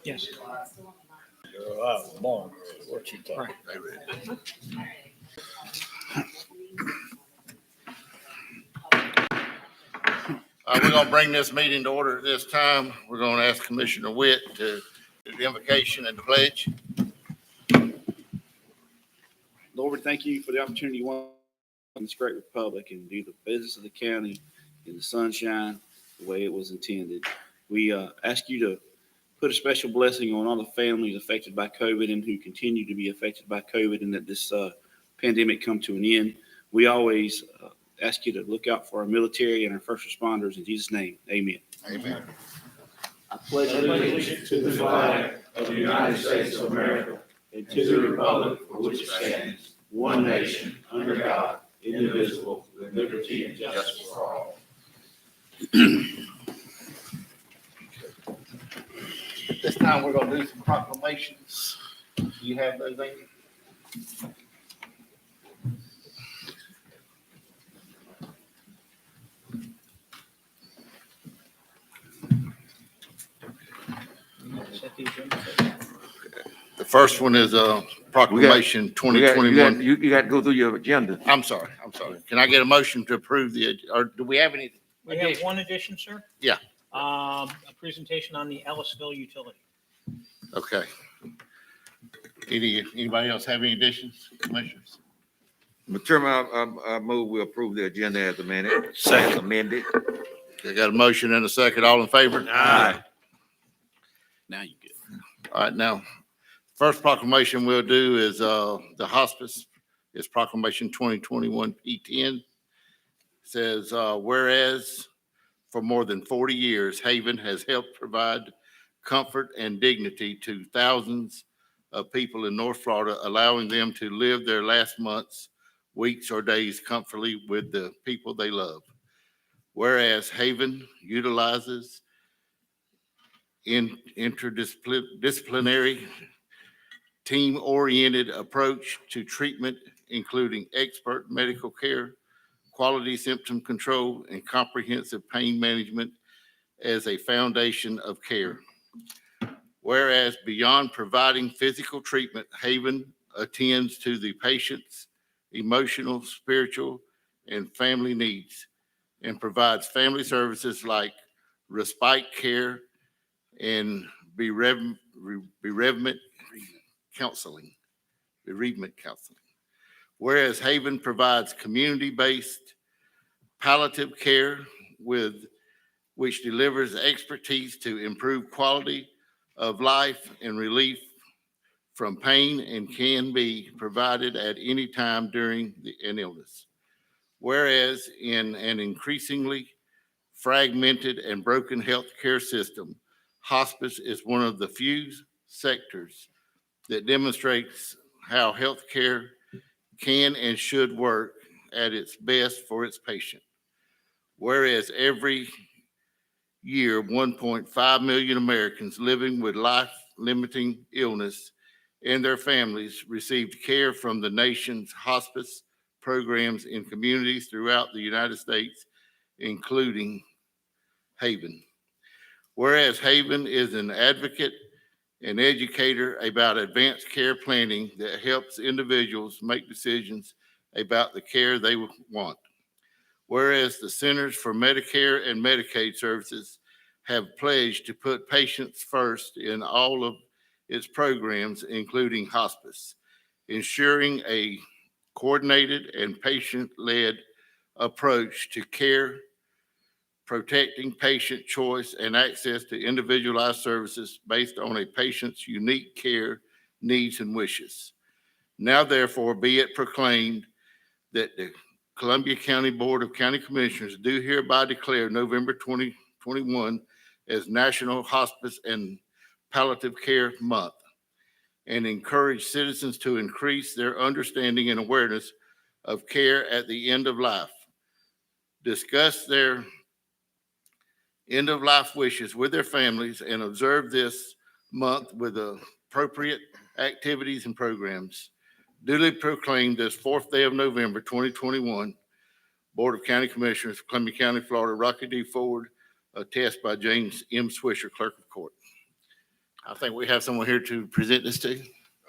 Yes. Long. What you talking? Right. We're going to bring this meeting to order at this time. We're going to ask Commissioner Witt to do the invocation and the pledge. Lord, we thank you for the opportunity to walk in this great republic and do the business of the county in the sunshine the way it was intended. We ask you to put a special blessing on all the families affected by COVID and who continue to be affected by COVID, and that this pandemic come to an end. We always ask you to look out for our military and our first responders. In Jesus' name, amen. Amen. I pledge allegiance to the flag of the United States of America and to the republic for which it stands, one nation, under God, indivisible, with liberty and justice for all. At this time, we're going to do some proclamations. Do you have those, Amy? The first one is proclamation 2021. You got to go through your agenda. I'm sorry. Can I get a motion to approve or do we have any? We have one addition, sir. Yeah. A presentation on the Ellisville utility. Okay. Anybody else have any additions, commissioners? Mr. Chairman, I move we approve the agenda as amended. Second. Amended. I got a motion and a second. All in favor? Aye. Now you good. All right, now, first proclamation we'll do is the hospice is proclamation 2021 P10. Says, whereas for more than 40 years, Haven has helped provide comfort and dignity to thousands of people in North Florida, allowing them to live their last months, weeks, or days comfortably with the people they love. Whereas Haven utilizes interdisciplinary, team-oriented approach to treatment, including expert medical care, quality symptom control, and comprehensive pain management as a foundation of care. Whereas beyond providing physical treatment, Haven attends to the patient's emotional, spiritual, and family needs and provides family services like respite care and bereavement counseling. Whereas Haven provides community-based palliative care which delivers expertise to improve quality of life and relief from pain and can be provided at any time during an illness. Whereas in an increasingly fragmented and broken healthcare system, hospice is one of the few sectors that demonstrates how healthcare can and should work at its best for its patient. Whereas every year, 1.5 million Americans living with life-limiting illness and their families received care from the nation's hospice programs in communities throughout the United States, including Haven. Whereas Haven is an advocate and educator about advanced care planning that helps individuals make decisions about the care they want. Whereas the Centers for Medicare and Medicaid Services have pledged to put patients first in all of its programs, including hospice, ensuring a coordinated and patient-led approach to care, protecting patient choice and access to individualized services based on a patient's unique care, needs, and wishes. Now, therefore, be it proclaimed that the Columbia County Board of County Commissioners do hereby declare November 2021 as National Hospice and Palliative Care Month and encourage citizens to increase their understanding and awareness of care at the end of life. Discuss their end-of-life wishes with their families and observe this month with appropriate activities and programs. Duly proclaimed this 4th day of November, 2021, Board of County Commissioners, Columbia County, Florida, Rocky D. Ford, attest by James M. Swisher, Clerk of Court. I think we have someone here to present this to.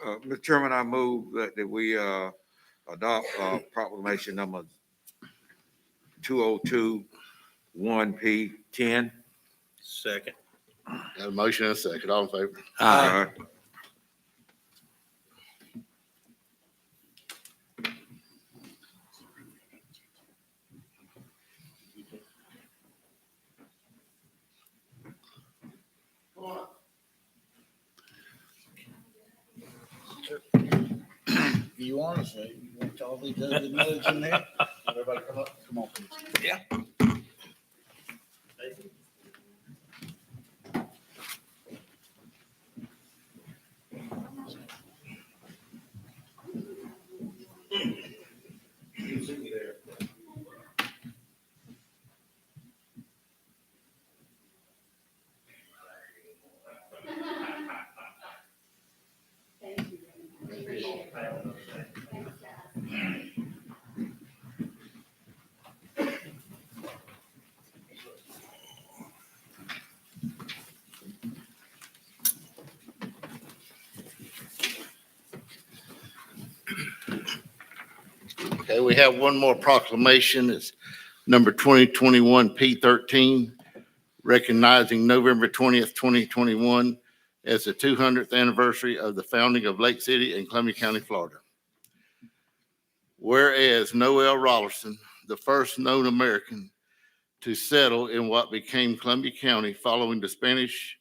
Mr. Chairman, I move that we adopt proclamation number 2021P10. Second. Got a motion and a second. All in favor? Aye. You want to say, you want all these other notes in there? Everybody come up, come on, please. Yeah. Okay, we have one more proclamation. It's number 2021P13, recognizing November 20th, 2021 as the 200th anniversary of the founding of Lake City in Columbia County, Florida. Whereas Noel Rollerson, the first known American to settle in what became Columbia County following the Spanish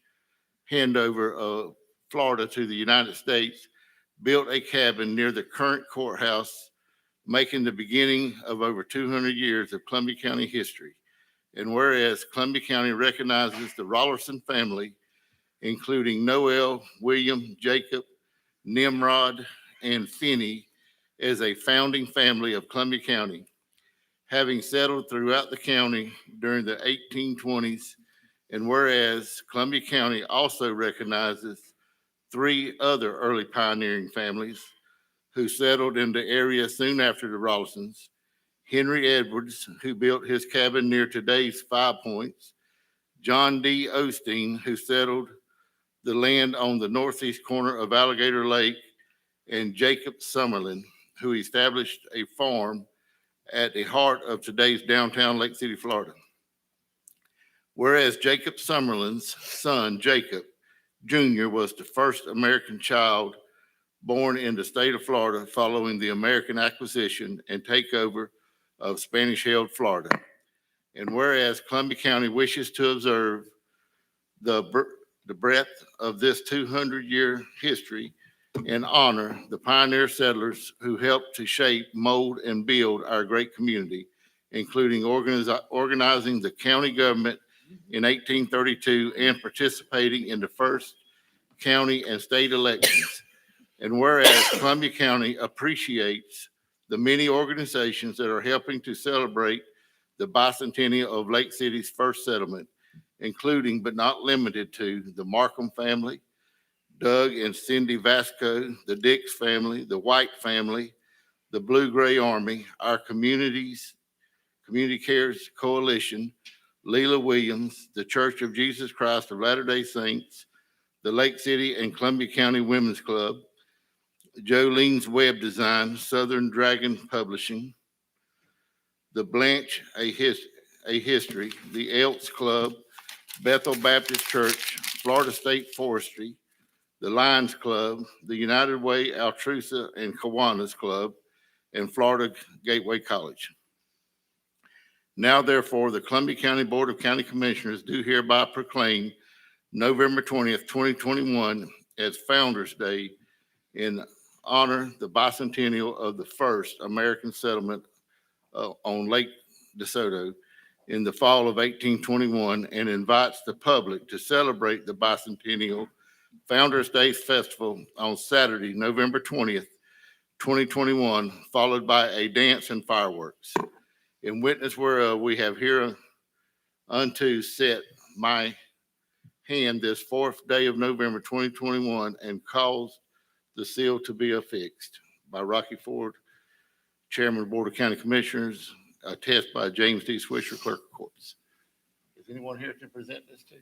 handover of Florida to the United States, built a cabin near the current courthouse, making the beginning of over 200 years of Columbia County history. And whereas Columbia County recognizes the Rollerson family, including Noel, William, Jacob, Nimrod, and Finney, as a founding family of Columbia County, having settled throughout the county during the 1820s. And whereas Columbia County also recognizes 3 other early pioneering families who settled in the area soon after the Rollersons: Henry Edwards, who built his cabin near today's 5 Points; John D. Osteen, who settled the land on the northeast corner of Alligator Lake; and Jacob Summerlin, who established a farm at the heart of today's downtown Lake City, Florida. Whereas Jacob Summerlin's son, Jacob Jr., was the first American child born in the state of Florida following the American acquisition and takeover of Spanish-held Florida. And whereas Columbia County wishes to observe the breadth of this 200-year history and honor the pioneer settlers who helped to shape, mold, and build our great community, including organizing the county government in 1832 and participating in the first county and state elections. And whereas Columbia County appreciates the many organizations that are helping to celebrate the bicentennial of Lake City's first settlement, including but not limited to the Markham family, Doug and Cindy Vasco, the Dix family, the White family, the Blue Gray Army, our Community Cares Coalition, Leela Williams, the Church of Jesus Christ of Latter-day Saints, the Lake City and Columbia County Women's Club, Jolene's Web Design, Southern Dragon Publishing, the Blanche, a History, the Elks Club, Bethel Baptist Church, Florida State Forestry, the Lions Club, the United Way Altrusa and Kiwanis Club, and Florida Gateway College. Now, therefore, the Columbia County Board of County Commissioners do hereby proclaim November 20th, 2021 as Founders Day in honor the bicentennial of the first American settlement on Lake DeSoto in the fall of 1821, and invites the public to celebrate the bicentennial Founders Day Festival on Saturday, November 20th, 2021, followed by a dance and fireworks. In witness whereof we have hereunto set my hand this 4th day of November 2021 and caused the seal to be affixed by Rocky Ford, Chairman of the Board of County Commissioners, attest by James D. Swisher, Clerk of Courts. Is anyone here to present this to?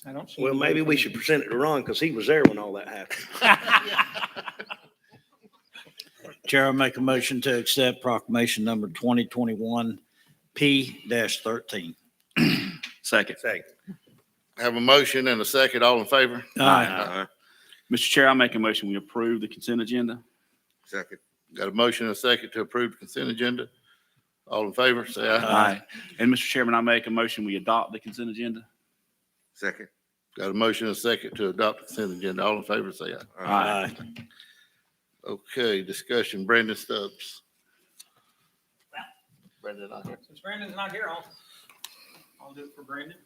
I don't see. Well, any maybe we should information. present it to Ron because he was there when all that happened. Chair, I make a motion to accept proclamation number 2021 P-13. Second. Have a motion and a second. All in favor? Aye. Mr. Chair, I make a motion, we approve the consent agenda. Second. Got a motion and a second to approve the consent agenda. All in favor, say aye. Aye. And Mr. Chairman, I make a motion, we adopt the consent agenda. Second. Got a motion and a second to adopt the consent agenda. All in favor, say aye. Aye. Okay, discussion. Brandon Stubbs. Brandon, not here. Since Brandon's not here, I'll do it for Brandon.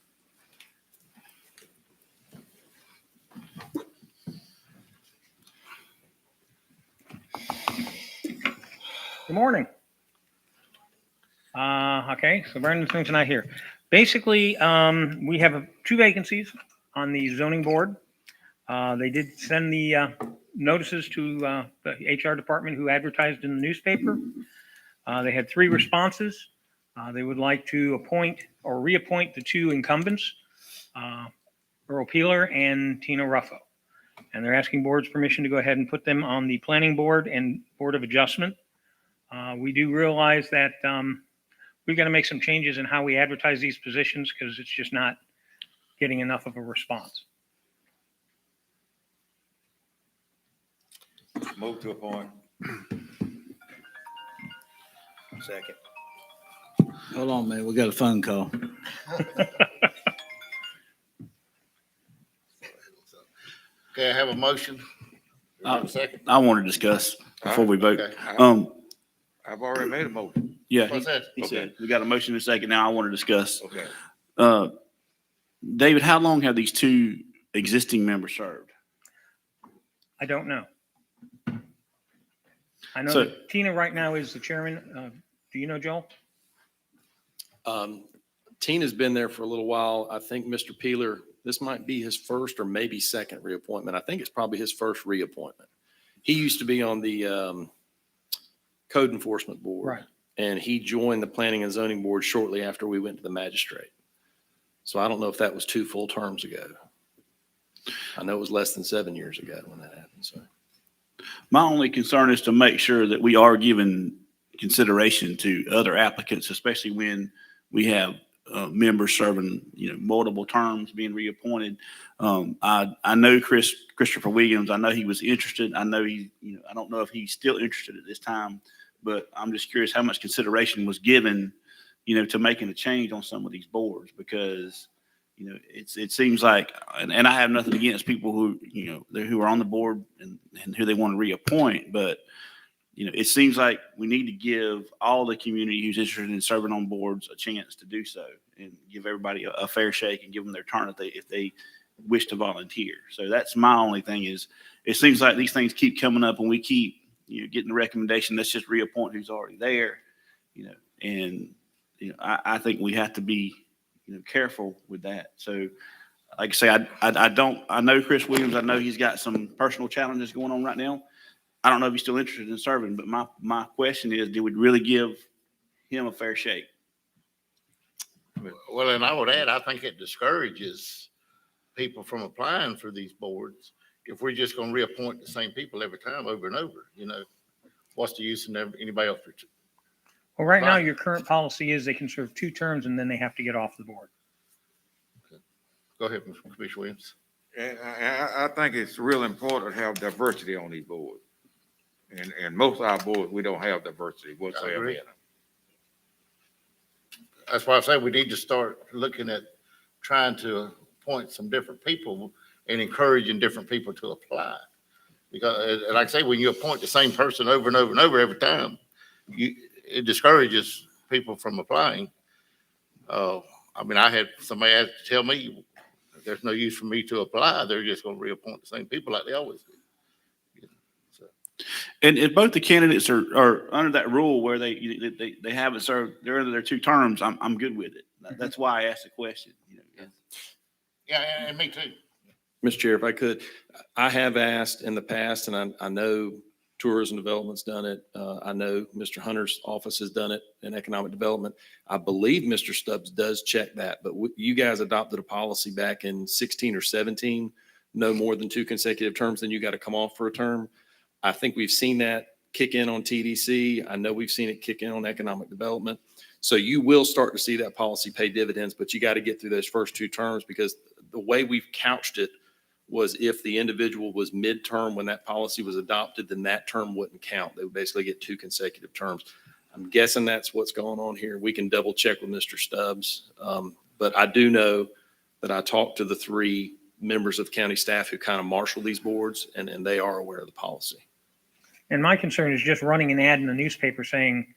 Good morning. Okay, so Brandon Smith's not here. Basically, we have two vacancies on the zoning board. They did send the notices to the HR department who advertised in the newspaper. They had 3 responses. They would like to appoint or reappoint the 2 incumbents, Earl Peeler and Tina Ruffo. And they're asking board's permission to go ahead and put them on the planning board and board of adjustment. We do realize that we've got to make some changes in how we advertise these positions because it's just not getting enough of a response. Move to appoint. Second. Hold on, man. We got a phone call. Okay, I have a motion. Have a second. I want to discuss before we vote. Okay. I've already made a motion. Yeah, What's that? he said, we got a motion in a second. Now I want to discuss. Okay. David, how long have these 2 existing members served? I don't know. I know So- that Tina right now is the chairman. Do you know, Joel? Tina's been there for a little while. I think Mr. Peeler, this might be his first or maybe second reappointment. I think it's probably his first reappointment. He used to be on the code enforcement board. Right. And he joined the planning and zoning board shortly after we went to the magistrate. So I don't know if that was 2 full terms ago. I know it was less than 7 years ago when that happened, so. My only concern is to make sure that we are giving consideration to other applicants, especially when we have members serving, multiple terms being reappointed. I know Christopher Williams. I know he was interested. I know I don't know if he's still interested at this time, but I'm just curious how much consideration was given, to making a change on some of these boards because, it seems like, and I have nothing against people who, who are on the board and who they want to reappoint, but it seems like we need to give all the community who's interested in serving on boards a chance to do so and give everybody a fair shake and give them their turn if they wish to volunteer. So that's my only thing is it seems like these things keep coming up and we keep, getting the recommendation, let's just reappoint who's already there, and I think we have to be, careful with that. So like I say, I know Chris Williams, I know he's got some personal challenges going on right now. I don't know if he's still interested in serving, but my question is, did we really give him a fair shake? Well, and I would add, I think it discourages people from applying for these boards. If we're just going to reappoint the same people every time over and over, what's the use in anybody else? Well, right now, Right. your current policy is they can serve 2 terms and then they have to get off the board. Go ahead, Mr. Commissioner Williams. And I think it's real important to have diversity on these boards. And most of our boards, we don't have diversity whatsoever agree. in them. That's why I say we need to start looking at trying to appoint some different people and encouraging different people to apply. Because like I say, when you appoint the same person over and over and over every time, it discourages people from applying. I had somebody tell me there's no use for me to apply. They're just going to reappoint the same people like they always do. And if both the candidates are under that rule where they haven't served, they're under their 2 terms, I'm good with it. That's why I asked the question. Yeah, and me too. Mr. Chair, if I could, I have asked in the past, and I know Tourism Development's done it. I know Mr. Hunter's office has done it in Economic Development. I believe Mr. Stubbs does check that, but you guys adopted a policy back in 16 or 17, no more than 2 consecutive terms, then you got to come off for a term. I think we've seen that kick in on TDC. I know we've seen it kick in on Economic Development. So you will start to see that policy pay dividends, but you got to get through those first 2 terms, because the way we've couched it was if the individual was midterm when that policy was adopted, then that term wouldn't count. They would basically get 2 consecutive terms. I'm guessing that's what's going on here. We can double check with Mr. Stubbs. But I do know that I talked to the 3 members of county staff who kind of marshal these boards, and they are aware of the policy. And my concern is just running an ad in the newspaper saying,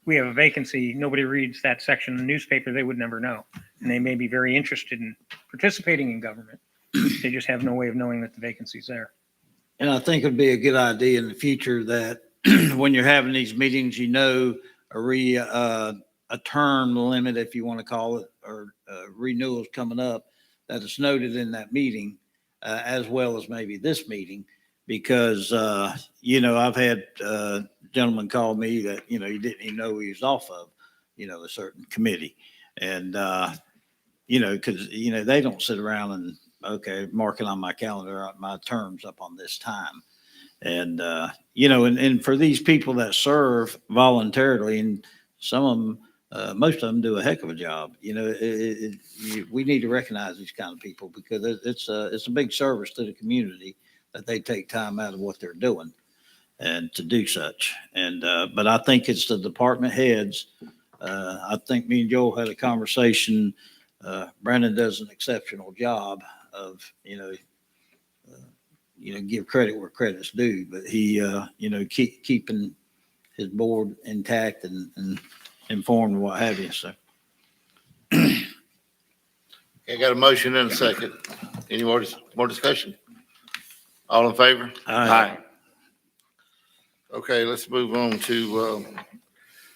we have a vacancy. Nobody reads that section of the newspaper. They would never know. And they may be very interested in participating in government. They just have no way of knowing that the vacancy's there. And I think it'd be a good idea in the future that when you're having these meetings, a term limit, if you want to call it, or renewals coming up, that is noted in that meeting, as well as maybe this meeting, because, I've had gentlemen call me that, he didn't even know he was off of, a certain committee. And, because, they don't sit around and, okay, marking on my calendar, my term's up on this time. And, and for these people that serve voluntarily, and some of them, most of them do a heck of a job. We need to recognize these kind of people, because it's a big service to the community that they take time out of what they're doing and to do such. And, but I think it's the department heads. I think me and Joel had a conversation. Brandon does an exceptional job of, give credit where credit's due, but he, keeping his board intact and informed and what have you. So. I got a motion and a second. Any more discussion? All in favor? Aye. Okay, let's move on to,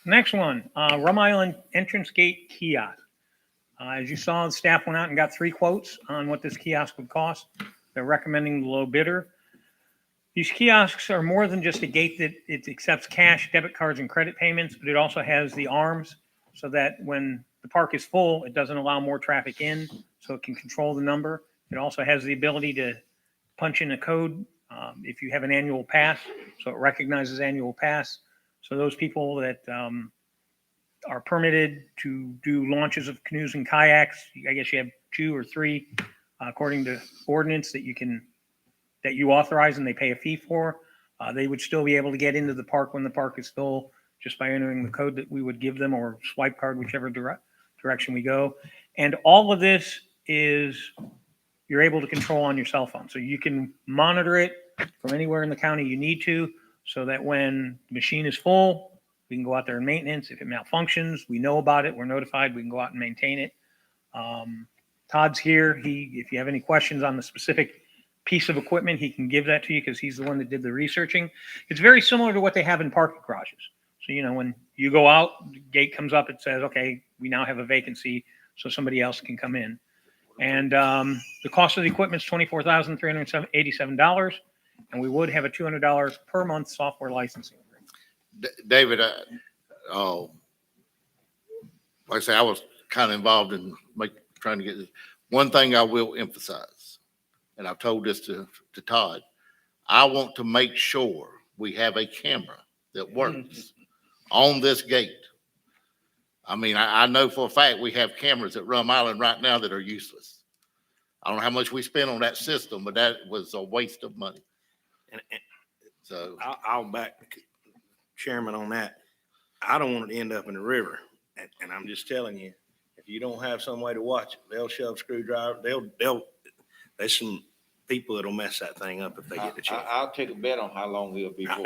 Next one, Rum Island Entrance Gate Kiosk. As you saw, the staff went out and got 3 quotes on what this kiosk would cost. They're recommending the low bidder. These kiosks are more than just a gate that it accepts cash, debit cards, and credit payments, but it also has the arms so that when the park is full, it doesn't allow more traffic in, so it can control the number. It also has the ability to punch in a code if you have an annual pass, so it recognizes annual pass. So those people that are permitted to do launches of canoes and kayaks, I guess you have 2 or 3 according to ordinance that you authorize and they pay a fee for. They would still be able to get into the park when the park is full, just by entering the code that we would give them, or swipe card, whichever direction we go. And all of this is you're able to control on your cell phone. So you can monitor it from anywhere in the county you need to, so that when the machine is full, we can go out there and maintenance. If it malfunctions, we know about it. We're notified. We can go out and maintain it. Todd's here. If you have any questions on the specific piece of equipment, he can give that to you, because he's the one that did the researching. It's very similar to what they have in parking garages. So, when you go out, the gate comes up, it says, okay, we now have a vacancy, so somebody else can come in. And the cost of the equipment is $24,387, and we would have a $200 per month software licensing agreement. David, like I say, I was kind of involved in trying to get this. One thing I will emphasize, and I've told this to Todd, I want to make sure we have a camera that works on this gate. I mean, I know for a fact we have cameras at Rum Island right now that are useless. I don't know how much we spent on that system, but that was a waste of money. And So I'll back Chairman on that. I don't want it to end up in the river. And I'm just telling you, if you don't have some way to watch it, they'll shove screwdriver. There's some people that'll mess that thing up if they get the chance. I'll take a bet on how long it'll be before.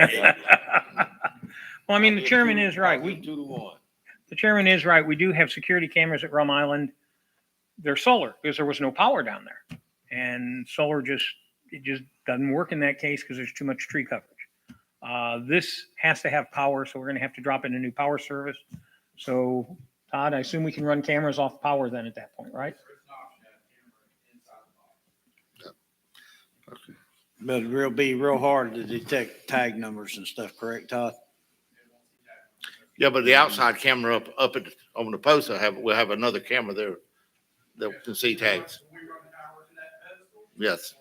Well, I mean, the chairman is right. 2-1. The chairman is right. We do have security cameras at Rum Island. They're solar, because there was no power down there. And solar just doesn't work in that case, because there's too much tree coverage. This has to have power, so we're going to have to drop in a new power service. So, Todd, I assume we can run cameras off power then at that point, right? okay. But it'll be real hard to detect tag numbers and stuff, correct, Todd? Yeah, but the outside camera on the post, we'll have another camera there that can see tags. Yes.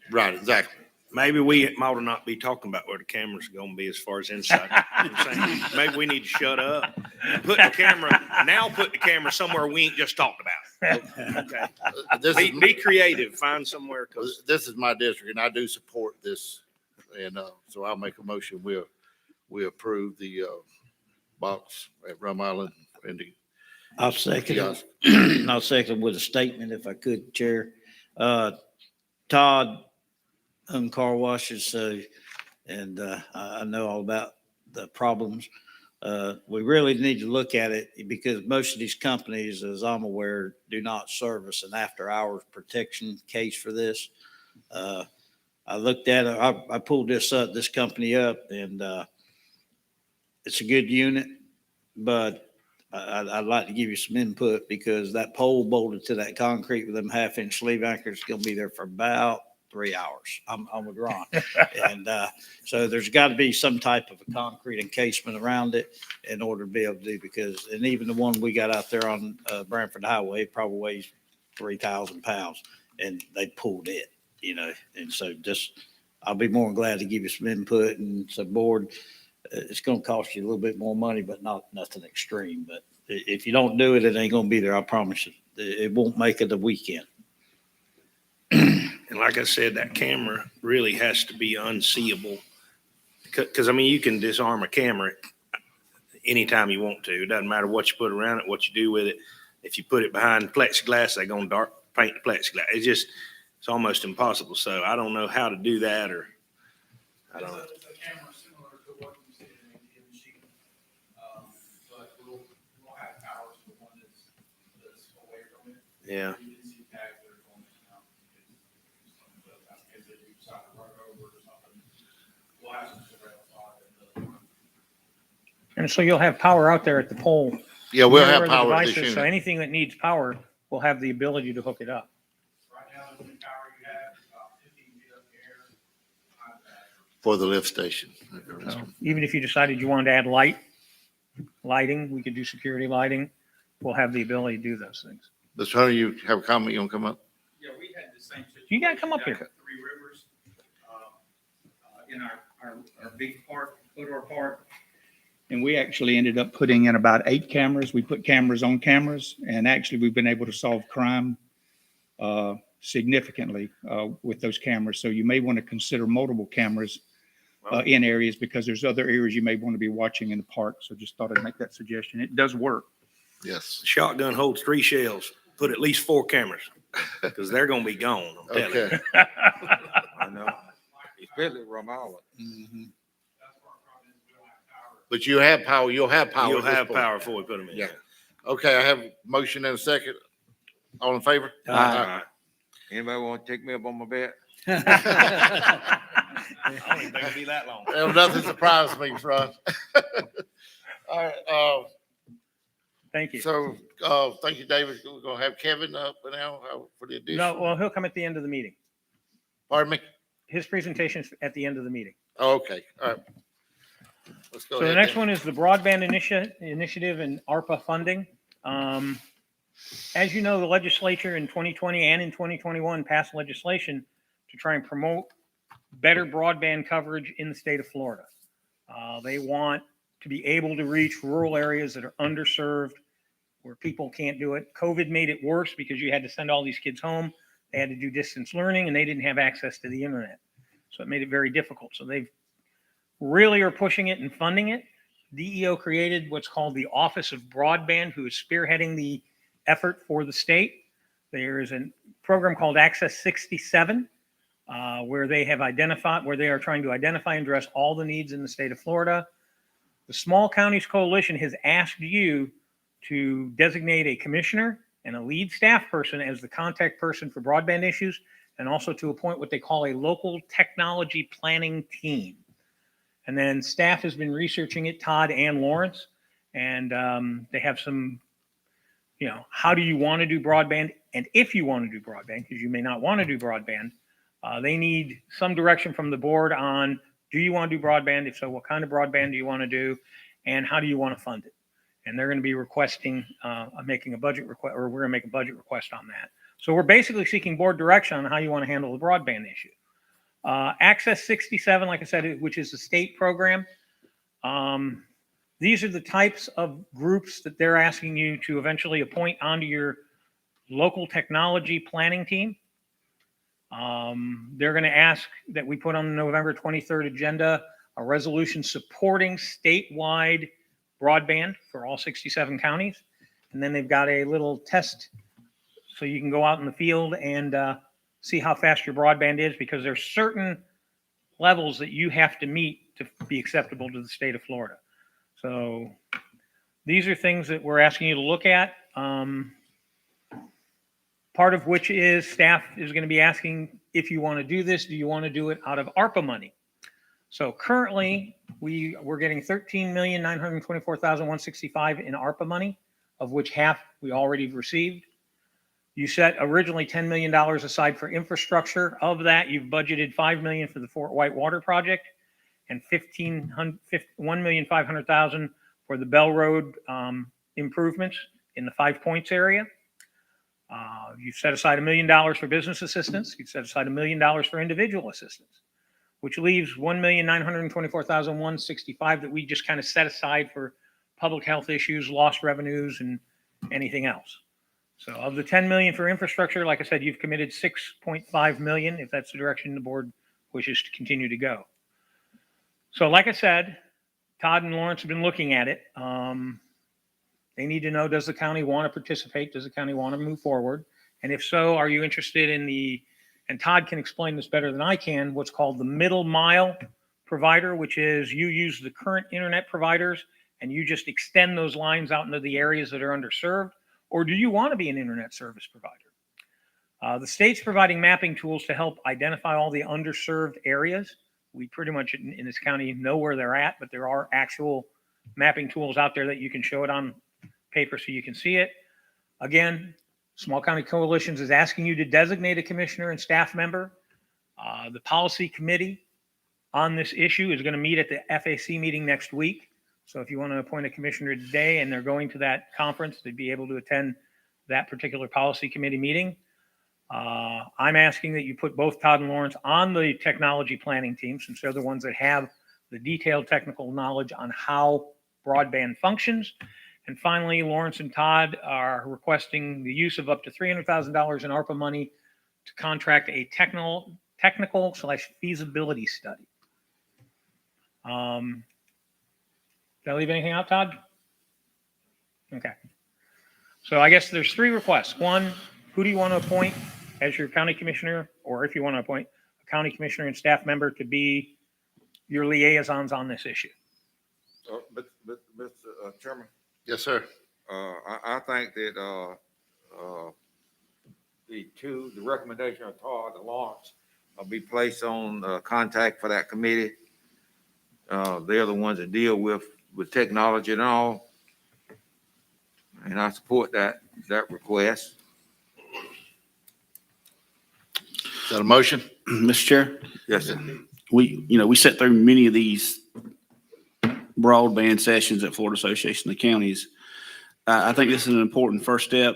Right, exactly. Maybe we ought to not be talking about where the cameras are gonna be as far as inside. I'm saying, maybe we need to shut up and put the camera somewhere we ain't just talked about. Okay. This is, Be creative, find somewhere, cause this is my district and I do support this. And, so I'll make a motion. We approve the, box at Rum Island and the I'll second kiosk. it. I'll second with a statement if I could, Chair. Todd owned car washes, so, and I know all about the problems. We really need to look at it because most of these companies, as I'm aware, do not service an after-hours protection case for this. I looked at it, I pulled this company up, and it's a good unit, but I'd like to give you some input because that pole bolted to that concrete with them 1/2-inch sleeve anchors is going to be there for about 3 hours. I'm with Ron. And so there's got to be some type of a concrete encasement around it in order to be able to do, because, and even the one we got out there on Branford Highway probably weighs 3,000 pounds, and they pulled it, and so I'll be more than glad to give you some input and some board. It's going to cost you a little bit more money, but nothing extreme. But if you don't do it, it ain't going to be there. I promise you. It won't make it a weekend. and like I said, that camera really has to be unseeable. Because, I mean, you can disarm a camera anytime you want to. It doesn't matter what you put around it, what you do with it. If you put it behind plexiglass, they're going to paint the plexiglass. It's almost impossible. So I don't know how to do that, or I don't know. It's a camera similar to what you see in an ATM machine. But we'll have power to the one that's away from it. Yeah. You can see tags that are going in and out. If they do decide to run over or something, we'll have some surveillance on it. And so you'll have power out there at the pole. Yeah, we'll near have where the power at device this is, So unit. anything that needs power will have the ability to hook it up. Right now, the only power you have is about 15 feet up in the air. behind that. For the lift station. So even if you decided you wanted to add lighting, we could do security lighting. We'll have the ability to do those things. Mr. Hunter, you have a comment? You want to come up? Yeah, we had the same situation. You gotta come up We here. got Three Rivers, in our big park, Fodor Park. And we actually ended up putting in about 8 cameras. We put cameras on cameras, and actually we've been able to solve crime significantly with those cameras. So you may want to consider multiple cameras in areas, because there's other areas you may want to be watching in the park. So just thought I'd make that suggestion. It does work. Yes. The shotgun holds 3 shells. Put at least 4 cameras, because they're going to be gone. I'm telling you. Okay. I know, especially Rum Island. Mhm. But you have power. You'll have power. You'll at this have point. power before we put them in. Yeah. Okay, I have a motion and a second. All in favor? Aye. Anybody want to take me up on my bet? I don't even think it'll be that long. Well, nothing surprised me, Ron. All right, Thank you. so, thank you, David. We're gonna have Kevin up now for the addition. No, well, he'll come at the end of the meeting. Pardon me? His presentation's at the end of the meeting. Oh, okay, all right. Let's go So the ahead. next then. one is the broadband initiative and ARPA funding. As you know, the legislature in 2020 and in 2021 passed legislation to try and promote better broadband coverage in the state of Florida. They want to be able to reach rural areas that are underserved, where people can't do it. COVID made it worse because you had to send all these kids home. They had to do distance learning, and they didn't have access to the internet. So it made it very difficult. So they've really are pushing it and funding it. DEO created what's called the Office of Broadband, who is spearheading the effort for the state. There is a program called Access 67, where they are trying to identify and address all the needs in the state of Florida. The Small Counties Coalition has asked you to designate a commissioner and a lead staff person as the contact person for broadband issues, and also to appoint what they call a local technology planning team. And then staff has been researching it, Todd and Lawrence, and they have some, how do you want to do broadband? And if you want to do broadband, because you may not want to do broadband, They need some direction from the board on, do you want to do broadband? If so, what kind of broadband do you want to do? And how do you want to fund it? And they're going to be requesting, making a budget request, or we're going to make a budget request on that. So we're basically seeking board direction on how you want to handle the broadband issue. Access 67, like I said, which is a state program. These are the types of groups that they're asking you to eventually appoint onto your local technology planning team. They're going to ask that we put on the November 23rd agenda a resolution supporting statewide broadband for all 67 counties. And then they've got a little test so you can go out in the field and see how fast your broadband is, because there's certain levels that you have to meet to be acceptable to the state of Florida. So these are things that we're asking you to look at. Part of which is staff is going to be asking, if you want to do this, do you want to do it out of ARPA money? So currently we're getting $13,924,165 in ARPA money, of which half we already received. You set originally $10 million aside for infrastructure. Of that, you've budgeted $5 million for the Fort White Water Project and $1,500,000 for the Bell Road improvements in the 5 Points area. You've set aside $1 million for business assistance. You've set aside $1 million for individual assistance, which leaves $1,924,165 that we just kind of set aside for public health issues, lost revenues, and anything else. So of the $10 million for infrastructure, like I said, you've committed $6.5 million, if that's the direction the board wishes to continue to go. So like I said, Todd and Lawrence have been looking at it. They need to know, does the county want to participate? Does the county want to move forward? And if so, are you interested in and Todd can explain this better than I can, what's called the middle mile provider, which is you use the current internet providers and you just extend those lines out into the areas that are underserved? Or do you want to be an internet service provider? The state's providing mapping tools to help identify all the underserved areas. We pretty much in this county know where they're at, but there are actual mapping tools out there that you can show it on paper so you can see it. Again, Small County Coalitions is asking you to designate a commissioner and staff member. The policy committee on this issue is going to meet at the FAC meeting next week. So if you want to appoint a commissioner today and they're going to that conference, they'd be able to attend that particular policy committee meeting. I'm asking that you put both Todd and Lawrence on the technology planning team, since they're the ones that have the detailed technical knowledge on how broadband functions. And finally, Lawrence and Todd are requesting the use of up to $300,000 in ARPA money to contract a technical/feasibility study. Did I leave anything out, Todd? Okay. So I guess there's 3 requests. One, who do you want to appoint as your county commissioner, or if you want to appoint a county commissioner and staff member to be your liaisons on this issue? But Mr. Chairman, Yes, sir. I think that the recommendation of Todd and Lawrence will be placed on contact for that committee. They're the ones that deal with technology and all. And I support that request. Is that a motion? Mr. Chair, Yes, sir. we sat through many of these broadband sessions at Florida Association of Counties. I think this is an important first step.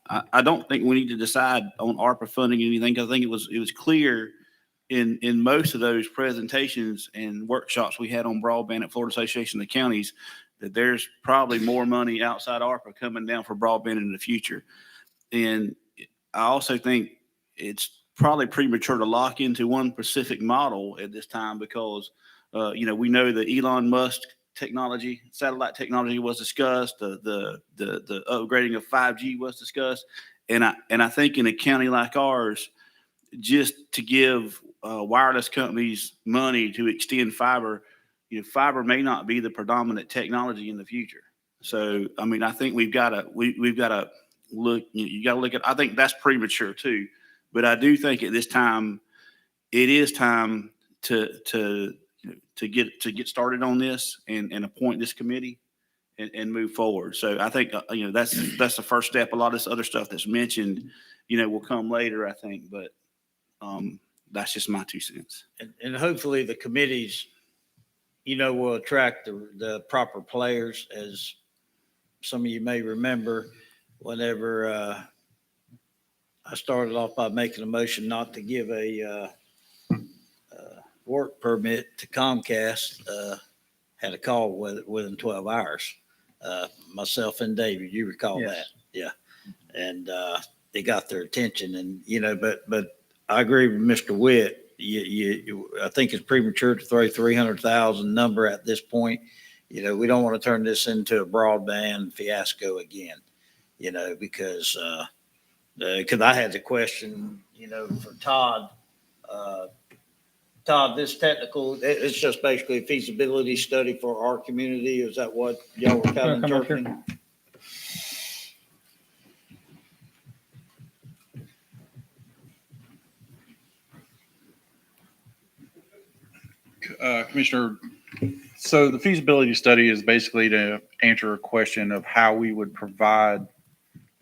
I don't think we need to decide on ARPA funding or anything, because I think it was clear in most of those presentations and workshops we had on broadband at Florida Association of Counties that there's probably more money outside ARPA coming down for broadband in the future. And I also think it's probably premature to lock into one specific model at this time, because we know the Elon Musk technology, satellite technology was discussed, the upgrading of 5G was discussed. And I think in a county like ours, just to give wireless companies money to extend fiber, fiber may not be the predominant technology in the future. So, I mean, I think we've got to look, you got to look at, I think that's premature too. But I do think at this time, it is time to get started on this and appoint this committee and move forward. So I think, that's the first step. A lot of this other stuff that's mentioned, will come later, I think. But that's just my 2 cents. And hopefully the committees, will attract the proper players. As some of you may remember, whenever I started off by making a motion not to give a work permit to Comcast, had a call within 12 hours. Myself and David, you recall Yes. that? Yeah. And they got their attention, and, but I agree with Mr. Witt. I think it's premature to throw 300,000 number at this point. We don't want to turn this into a broadband fiasco again, because I had the question, for Todd. Todd, this it's just basically a feasibility study for our community. Is that what y'all were kind of Come up here. interpreting? Commissioner, so the feasibility study is basically to answer a question of how we would provide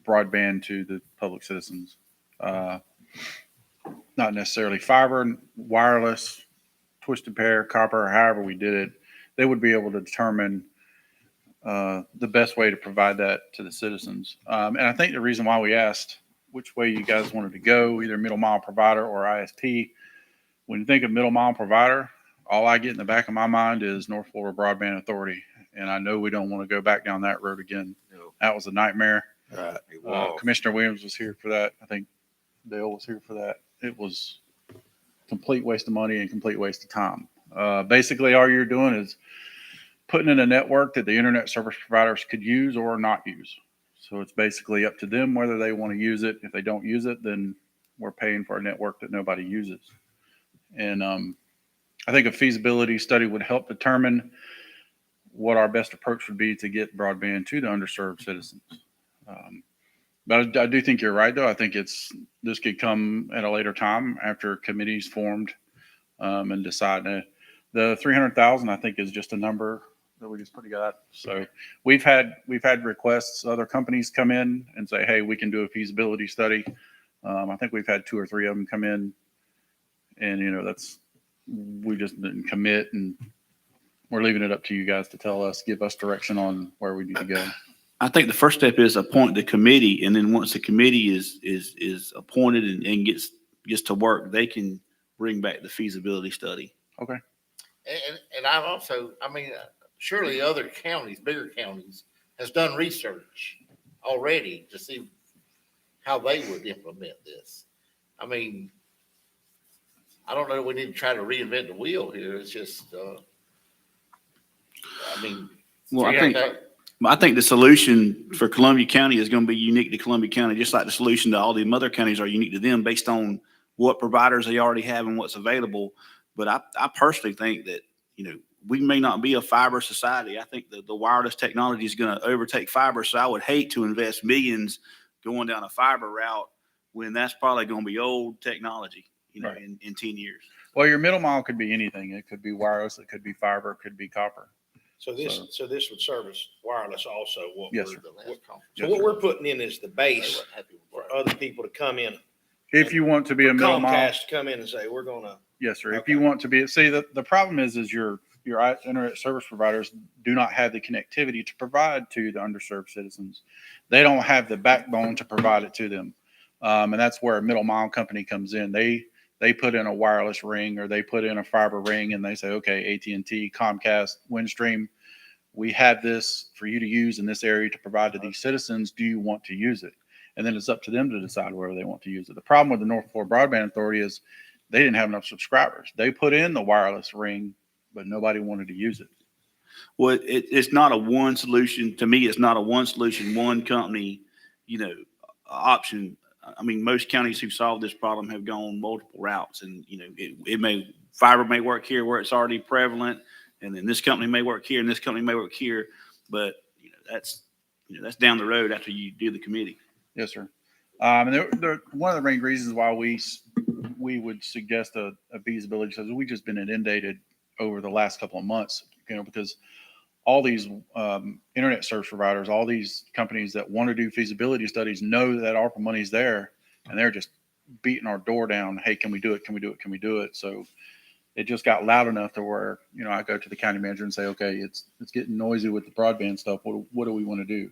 broadband to the public citizens. Not necessarily fiber, wireless, twisted pair, copper, or however we did it. They would be able to determine the best way to provide that to the citizens. And I think the reason why we asked which way you guys wanted to go, either middle mile provider or ISP, when you think of middle mile provider, all I get in the back of my mind is North Florida Broadband Authority. And I know we don't want to go back down that road again. No. That was a nightmare. Right. Commissioner Williams was here for that. I think Dale was here for that. It was complete waste of money and complete waste of time. Basically, all you're doing is putting in a network that the internet service providers could use or not use. So it's basically up to them whether they want to use it. If they don't use it, then we're paying for a network that nobody uses. And I think a feasibility study would help determine what our best approach would be to get broadband to the underserved citizens. But I do think you're right, though. I think this could come at a later time after committees formed and decide. The 300,000, I think, is just a number that we just put together. So we've had requests. Other companies come in and say, "Hey, we can do a feasibility study." I think we've had 2 or 3 of them come in, and we just didn't commit, and we're leaving it up to you guys to give us direction on where we need to go. I think the first step is appoint the committee, and then once the committee is appointed and gets to work, they can bring back the feasibility study. Okay. And I've also, surely other counties, bigger counties, has done research already to see how they would implement this. I don't know, we need to try to reinvent the wheel here. It's just, Well, I think the solution for Columbia County is going to be unique to Columbia County, just like the solution to all the other counties are unique to them based on what providers they already have and what's available. But I personally think that, we may not be a fiber society. I think the wireless technology is going to overtake fiber. So I would hate to invest millions going down a fiber route when that's probably going to be old technology, Right. in 10 years. Well, your middle mile could be anything. It could be wireless. It could be fiber. It could be copper. So this would service wireless also. Yes, sir. So what we're putting in is the base for other people to come in. If you want to be a middle mile. Comcast to come in and say, we're going to. Yes, sir. If Okay. you want to be, see, the problem is your internet service providers do not have the connectivity to provide to the underserved citizens. They don't have the backbone to provide it to them. And that's where a middle mile company comes in. They put in a wireless ring or they put in a fiber ring and they say, okay, AT&T, Comcast, Windstream, we have this for you to use in this area to provide to these citizens. Do you want to use it? And then it's up to them to decide whether they want to use it. The problem with the North Florida Broadband Authority is they didn't have enough subscribers. They put in the wireless ring, but nobody wanted to use it. Well, it's not a one solution. To me, it's not a one solution, one company, option. Most counties who solve this problem have gone multiple routes, and fiber may work here where it's already prevalent, and then this company may work here and this company may work here, but that's down the road after you do the committee. Yes, sir. And one of the main reasons why we would suggest a feasibility study is we've just been inundated over the last couple of months, because all these internet service providers, all these companies that want to do feasibility studies know that ARPA money's there, and they're just beating our door down. Hey, can we do it? Can we do it? Can we do it? So it just got loud enough to where, I go to the county manager and say, okay, it's getting noisy with the broadband stuff. What do we want to do?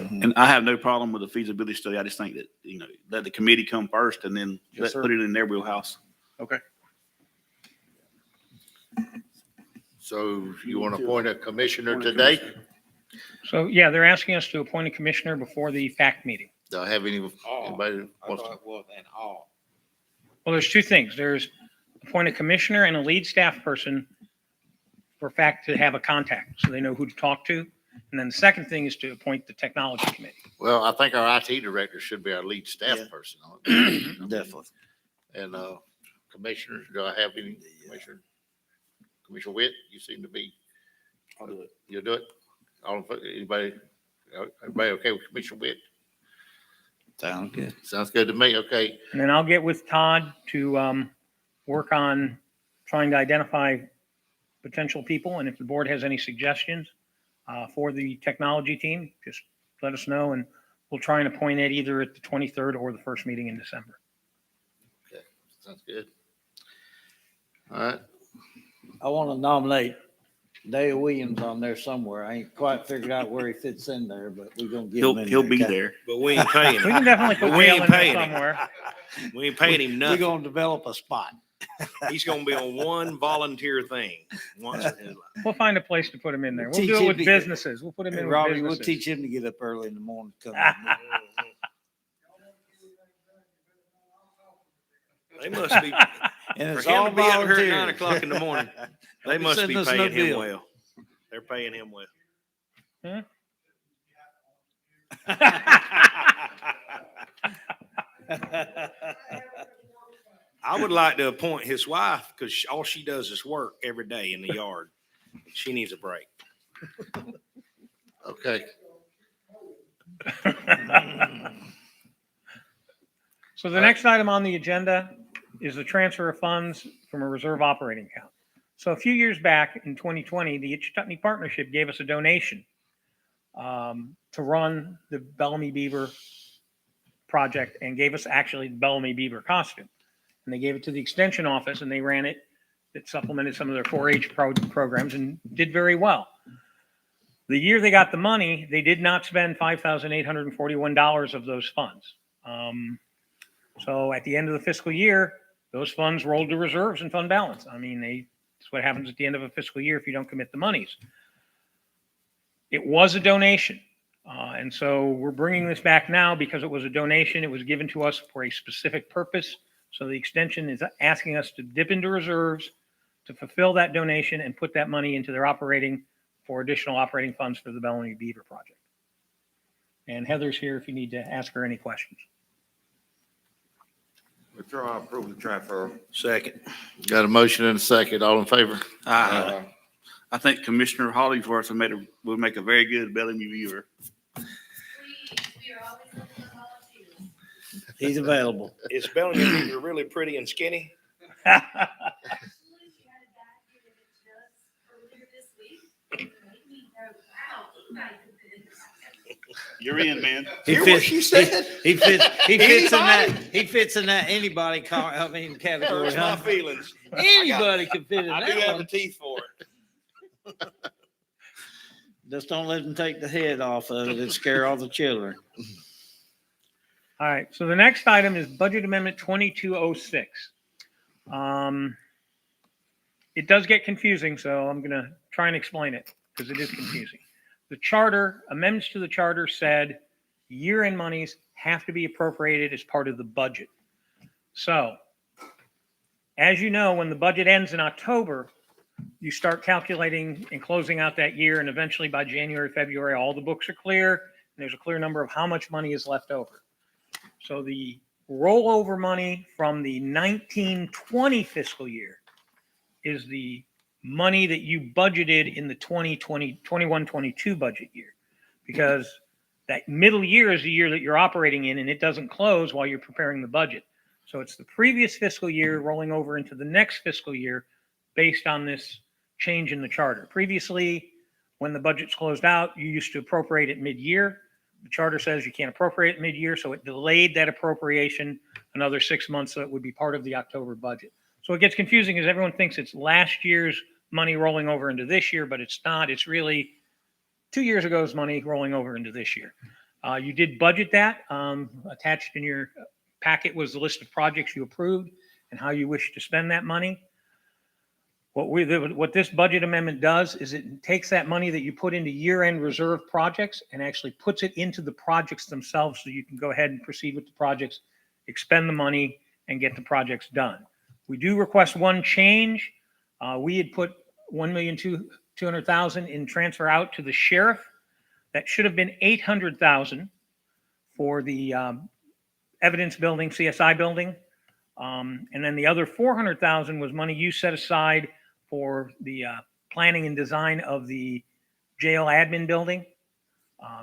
And I have no problem with the feasibility study. I just think that, let the committee come first and then Yes, sir. put it in their wheelhouse. Okay. So you want to appoint a commissioner today? So, yeah, they're asking us to appoint a commissioner before the FACT meeting. Do I have anybody I wants thought to? it was an all. Well, there's two things. There's appoint a commissioner and a lead staff person for FACT to have a contact, so they know who to talk to. And then the second thing is to appoint the technology committee. Well, I think our IT director should be our lead staff Yeah. person on it. Definitely. And, commissioners, do I have any commissioner? Commissioner Witt, you seem to be. I'll do it. You'll do it? Anybody okay with Commissioner Witt? Sounds good. Sounds good to me. Okay. And then I'll get with Todd to work on trying to identify potential people. And if the board has any suggestions for the technology team, just let us know and we'll try and appoint it either at the 23rd or the first meeting in December. Okay. Sounds good. All right. I want to nominate Dale Williams on there somewhere. I ain't quite figured out where he fits in there, but we're gonna get him in He'll there, be okay? there. But we ain't paying We him. can definitely put We Dale ain't in there paying him. somewhere. We ain't paying him We're nothing. gonna develop a spot. He's gonna be on one volunteer thing once in his life. We'll find a place to put him in there. We'll Teach do it him with to- businesses. We'll put him Hey, in with Robbie, we'll businesses. teach him to get up early in the morning. To come in. They must be, And for it's him all to be up here at volunteers. 9 o'clock in the morning, they Don't be must sending be us no paying him bill. well. They're paying him well. I would like to appoint his wife because all she does is work every day in the yard. She needs a break. Okay. So the next item on the agenda is the transfer of funds from a reserve operating account. So a few years back in 2020, the Itchituttony Partnership gave us a donation to run the Bellamy Beaver project and gave us actually the Bellamy Beaver costume. And they gave it to the extension office and they ran it. It supplemented some of their 4-H programs and did very well. The year they got the money, they did not spend $5,841 of those funds. So at the end of the fiscal year, those funds rolled to reserves and fund balance. I mean, that's what happens at the end of a fiscal year if you don't commit the monies. It was a donation. And so we're bringing this back now because it was a donation. It was given to us for a specific purpose. So the extension is asking us to dip into reserves to fulfill that donation and put that money into their operating for additional operating funds for the Bellamy Beaver project. And Heather's here if you need to ask her any questions. Withdraw, approve the transfer. Second. Got a motion and a second. All in favor? I think Commissioner Hollingsworth will make a very good Bellamy Beaver. He's available. Is Bellamy Beaver really pretty and skinny? You're in, man. He Hear what fits, she said? he fits in that, Anybody? he fits in that anybody category, Hurts my huh? feelings. Anybody can fit in I do that have the one. teeth for it. Just don't let them take the head off of it and scare all the children. All right, so the next item is Budget Amendment 2206. It does get confusing, so I'm going to try and explain it because it is confusing. The charter, amendments to the charter said year-end monies have to be appropriated as part of the budget. So, as you know, when the budget ends in October, you start calculating and closing out that year, and eventually by January, February, all the books are clear, and there's a clear number of how much money is left over. So the rollover money from the 1920 fiscal year is the money that you budgeted in the 21-22 budget year, because that middle year is the year that you're operating in, and it doesn't close while you're preparing the budget. So it's the previous fiscal year rolling over into the next fiscal year based on this change in the charter. Previously, when the budget's closed out, you used to appropriate it mid-year. the charter says you can't appropriate mid-year, so it delayed that appropriation another 6 months, so it would be part of the October budget. So it gets confusing because everyone thinks it's last year's money rolling over into this year, but it's not. It's really 2 years ago's money rolling over into this year. You did budget that. Attached in your packet was the list of projects you approved and how you wish to spend that money. What this budget amendment does is it takes that money that you put into year-end reserve projects and actually puts it into the projects themselves, so you can go ahead and proceed with the projects, expend the money, and get the projects done. We do request one change. We had put $1,200,000 in transfer out to the sheriff. That should have been $800,000 for the evidence building, CSI building. And then the other $400,000 was money you set aside for the planning and design of the jail admin building,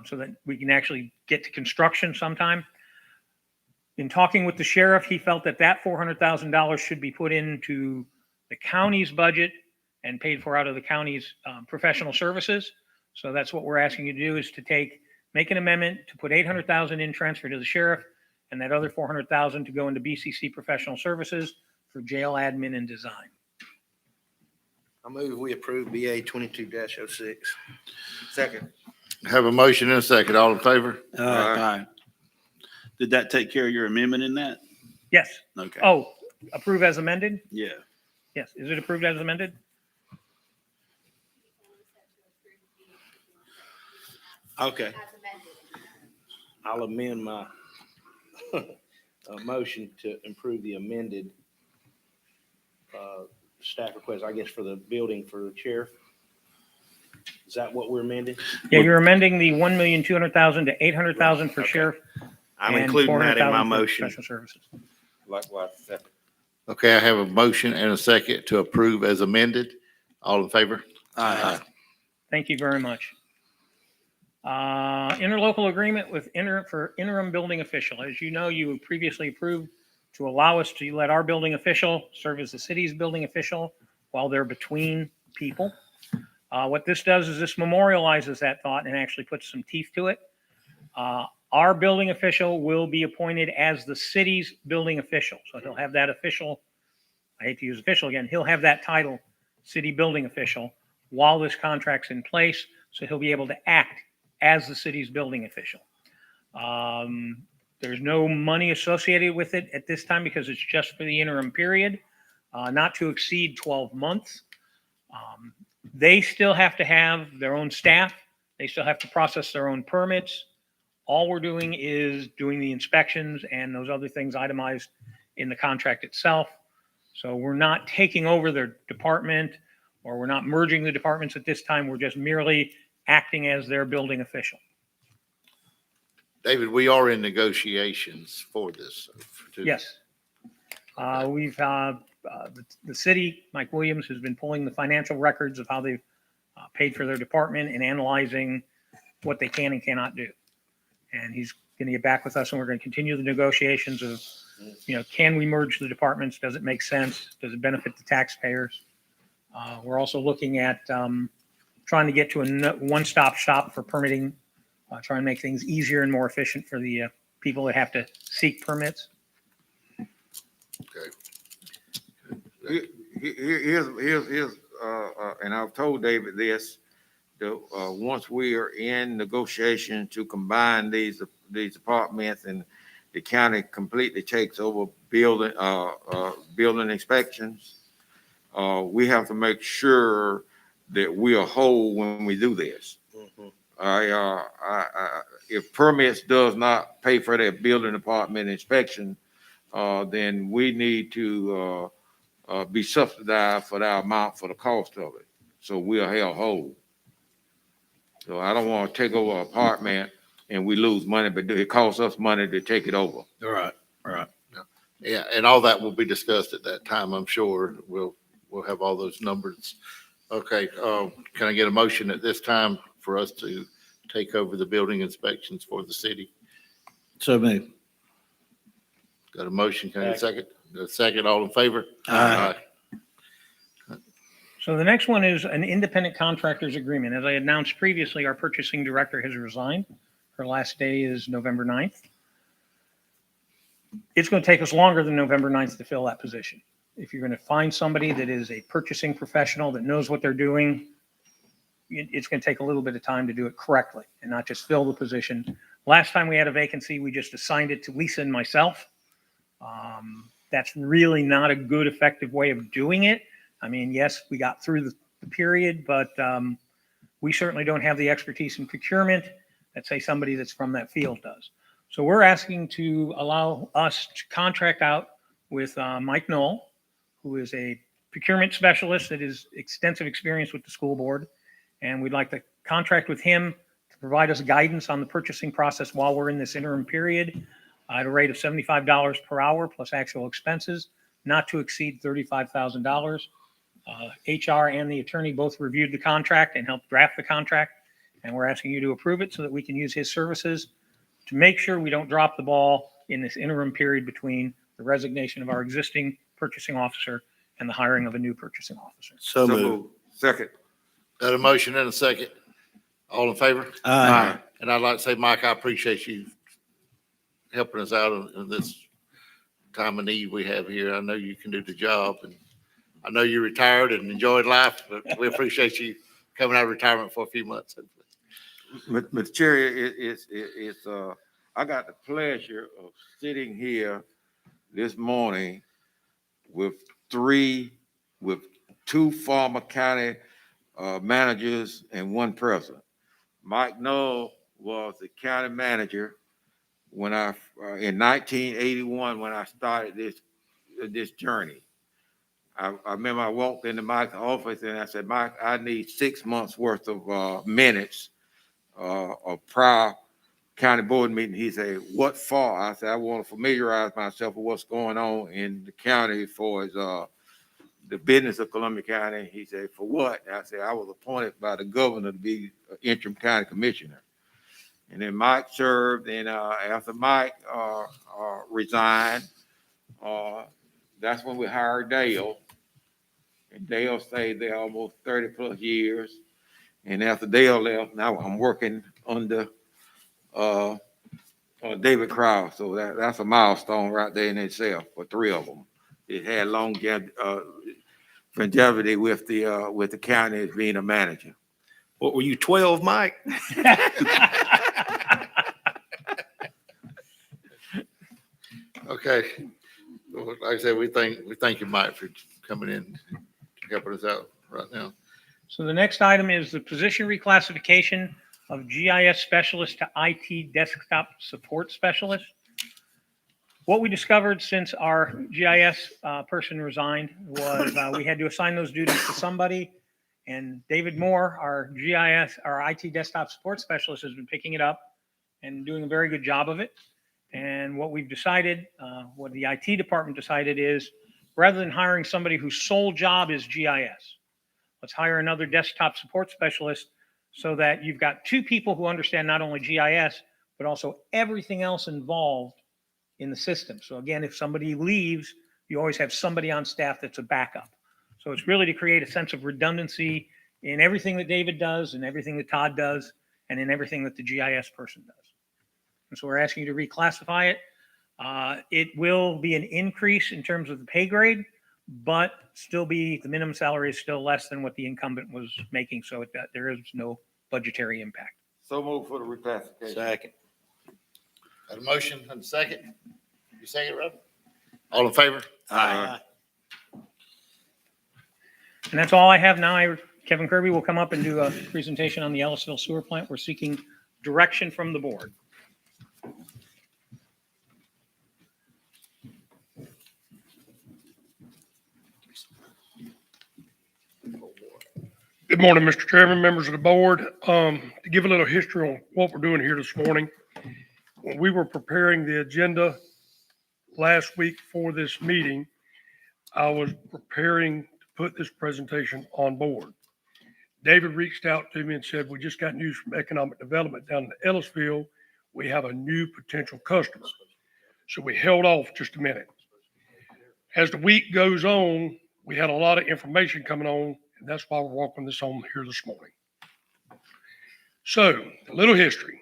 so that we can actually get to construction sometime. In talking with the sheriff, he felt that that $400,000 should be put into the county's budget and paid for out of the county's professional services. So that's what we're asking you to do, is to make an amendment to put $800,000 in transfer to the sheriff, and that other $400,000 to go into BCC professional services for jail admin and design. I move we approve BA 22-06. Second. Have a motion and a second. All in favor? Aye. Did that take care of your amendment in that? Yes. Okay. Oh, approve as amended? Yeah. Yes. Is it approved as amended? Okay. I'll amend my motion to improve the amended staff request, I guess, for the building for the sheriff. Is that what we're amending? Yeah, you're amending the $1,200,000 to $800,000 for Okay. sheriff. I'm and including that in my $400,000 for motion. Professional services. Likewise, second. Okay, I have a motion and a second to approve as amended. All in favor? Aye. Thank you very much. Interlocal agreement with for interim building official. As you know, you previously approved to allow us to let our building official serve as the city's building official while they're between people. What this does is this memorializes that thought and actually puts some teeth to it. Our building official will be appointed as the city's building official. So he'll have that official, I hate to use official again, he'll have that title, city building official, while this contract's in place. So he'll be able to act as the city's building official. There's no money associated with it at this time because it's just for the interim period, not to exceed 12 months. They still have to have their own staff. They still have to process their own permits. All we're doing is doing the inspections and those other things itemized in the contract itself. So we're not taking over their department, or we're not merging the departments at this time. We're just merely acting as their building official. David, we are in negotiations for this. Yes. The city, Mike Williams, has been pulling the financial records of how they've paid for their department and analyzing what they can and cannot do. And he's going to get back with us, and we're going to continue the negotiations of, can we merge the departments? Does it make sense? Does it benefit the taxpayers? We're also looking at trying to get to a one-stop shop for permitting, try and make things easier and more efficient for the people that have to seek permits. Here's, and I've told David this, once we are in negotiation to combine these departments and the county completely takes over building inspections, we have to make sure that we are whole when we do this. If permits does not pay for that building department inspection, then we need to be subsidized for the amount for the cost of it. So we are held whole. So I don't want to take over an apartment and we lose money, but it costs us money to take it over. All right. Yeah, and all that will be discussed at that time. I'm sure we'll have all those numbers. Okay, can I get a motion at this time for us to take over the building inspections for the city? So moved. Got a motion? Can I get a second? A second, all in favor? Aye. So the next one is an independent contractors agreement. As I announced previously, our purchasing director has resigned. Her last day is November 9th. It's going to take us longer than November 9th to fill that position. If you're going to find somebody that is a purchasing professional that knows what they're doing, it's going to take a little bit of time to do it correctly and not just fill the position. Last time we had a vacancy, we just assigned it to Lisa and myself. That's really not a good, effective way of doing it. I mean, yes, we got through the period, but we certainly don't have the expertise in procurement that, say, somebody that's from that field does. So we're asking to allow us to contract out with Mike Knoll, who is a procurement specialist that has extensive experience with the school board. And we'd like to contract with him to provide us guidance on the purchasing process while we're in this interim period at a rate of $75 per hour plus actual expenses, not to exceed $35,000. HR and the attorney both reviewed the contract and helped draft the contract. And we're asking you to approve it so that we can use his services to make sure we don't drop the ball in this interim period between the resignation of our existing purchasing officer and the hiring of a new purchasing officer. So moved. Second. Got a motion and a second. All in favor? Aye. And I'd like to say, Mike, I appreciate you helping us out in this time of need we have here. I know you can do the job, and I know you're retired and enjoyed life, but we appreciate you coming out of retirement for a few months. Mr. Chair, I got the pleasure of sitting here this morning with two former county managers and one president. Mike Knoll was the county manager when in 1981, when I started this journey. I remember I walked into Mike's office and I said, Mike, I need 6 months worth of minutes of prior county board meeting. He said, what for? I said, I want to familiarize myself with what's going on in the county for his, the business of Columbia County. He said, for what? I said, I was appointed by the governor to be interim county commissioner. And then Mike served, and after Mike resigned, that's when we hired Dale. And Dale stayed there almost 30 plus years. And after Dale left, now I'm working under David Krause. So that's a milestone right there in itself for three of them. It had longevity with the county as being a manager. What were you, 12, Mike? Okay. Well, like I said, we thank you, Mike, for coming in and helping us out right now. So the next item is the position reclassification of GIS specialist to IT desktop support specialist. What we discovered since our GIS person resigned was we had to assign those duties to somebody. And David Moore, our IT desktop support specialist, has been picking it up and doing a very good job of it. And what we've decided, what the IT department decided is, rather than hiring somebody whose sole job is GIS, let's hire another desktop support specialist so that you've got two people who understand not only GIS, but also everything else involved in the system. So again, if somebody leaves, you always have somebody on staff that's a backup. So it's really to create a sense of redundancy in everything that David does and everything that Todd does and in everything that the GIS person does. And so we're asking you to reclassify it. It will be an increase in terms of the pay grade, but still the minimum salary is still less than what the incumbent was making. So there is no budgetary impact. So move for the reclassification. Second. Got a motion and a second. You second, Rob? All in favor? Aye. And that's all I have now. Kevin Kirby will come up and do a presentation on the Ellisville sewer plant. We're seeking direction from the board. Good morning, Mr. Chairman, members of the board. To give a little history on what we're doing here this morning, when we were preparing the agenda last week for this meeting, I was preparing to put this presentation on board. David reached out to me and said, we just got news from economic development down in Ellisville. We have a new potential customer. So we held off just a minute. As the week goes on, we had a lot of information coming on, and that's why we're walking this on here this morning. So, a little history.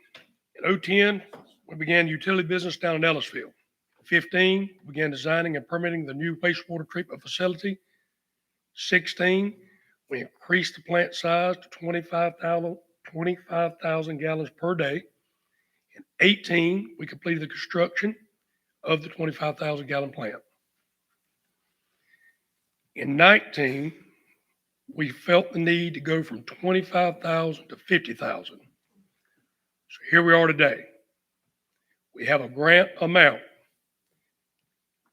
In 2010, we began utility business down in Ellisville. 15, we began designing and permitting the new wastewater treatment facility. 16, we increased the plant size to 25,000 gallons per day. In 18, we completed the construction of the 25,000 gallon plant. In 19, we felt the need to go from 25,000 to 50,000. So here we are today. We have a grant amount.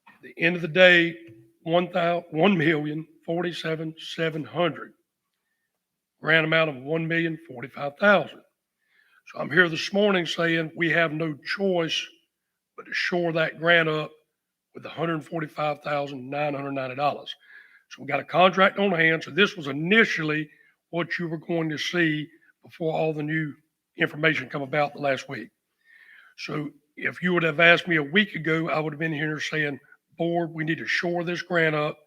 At the end of the day, $1,047,700. Grant amount of $1,045,000. So I'm here this morning saying we have no choice but to shore that grant up with $145,990. So we got a contract on hand. So this was initially what you were going to see before all the new information come about the last week. So if you would have asked me a week ago, I would have been here saying, board, we need to shore this grant up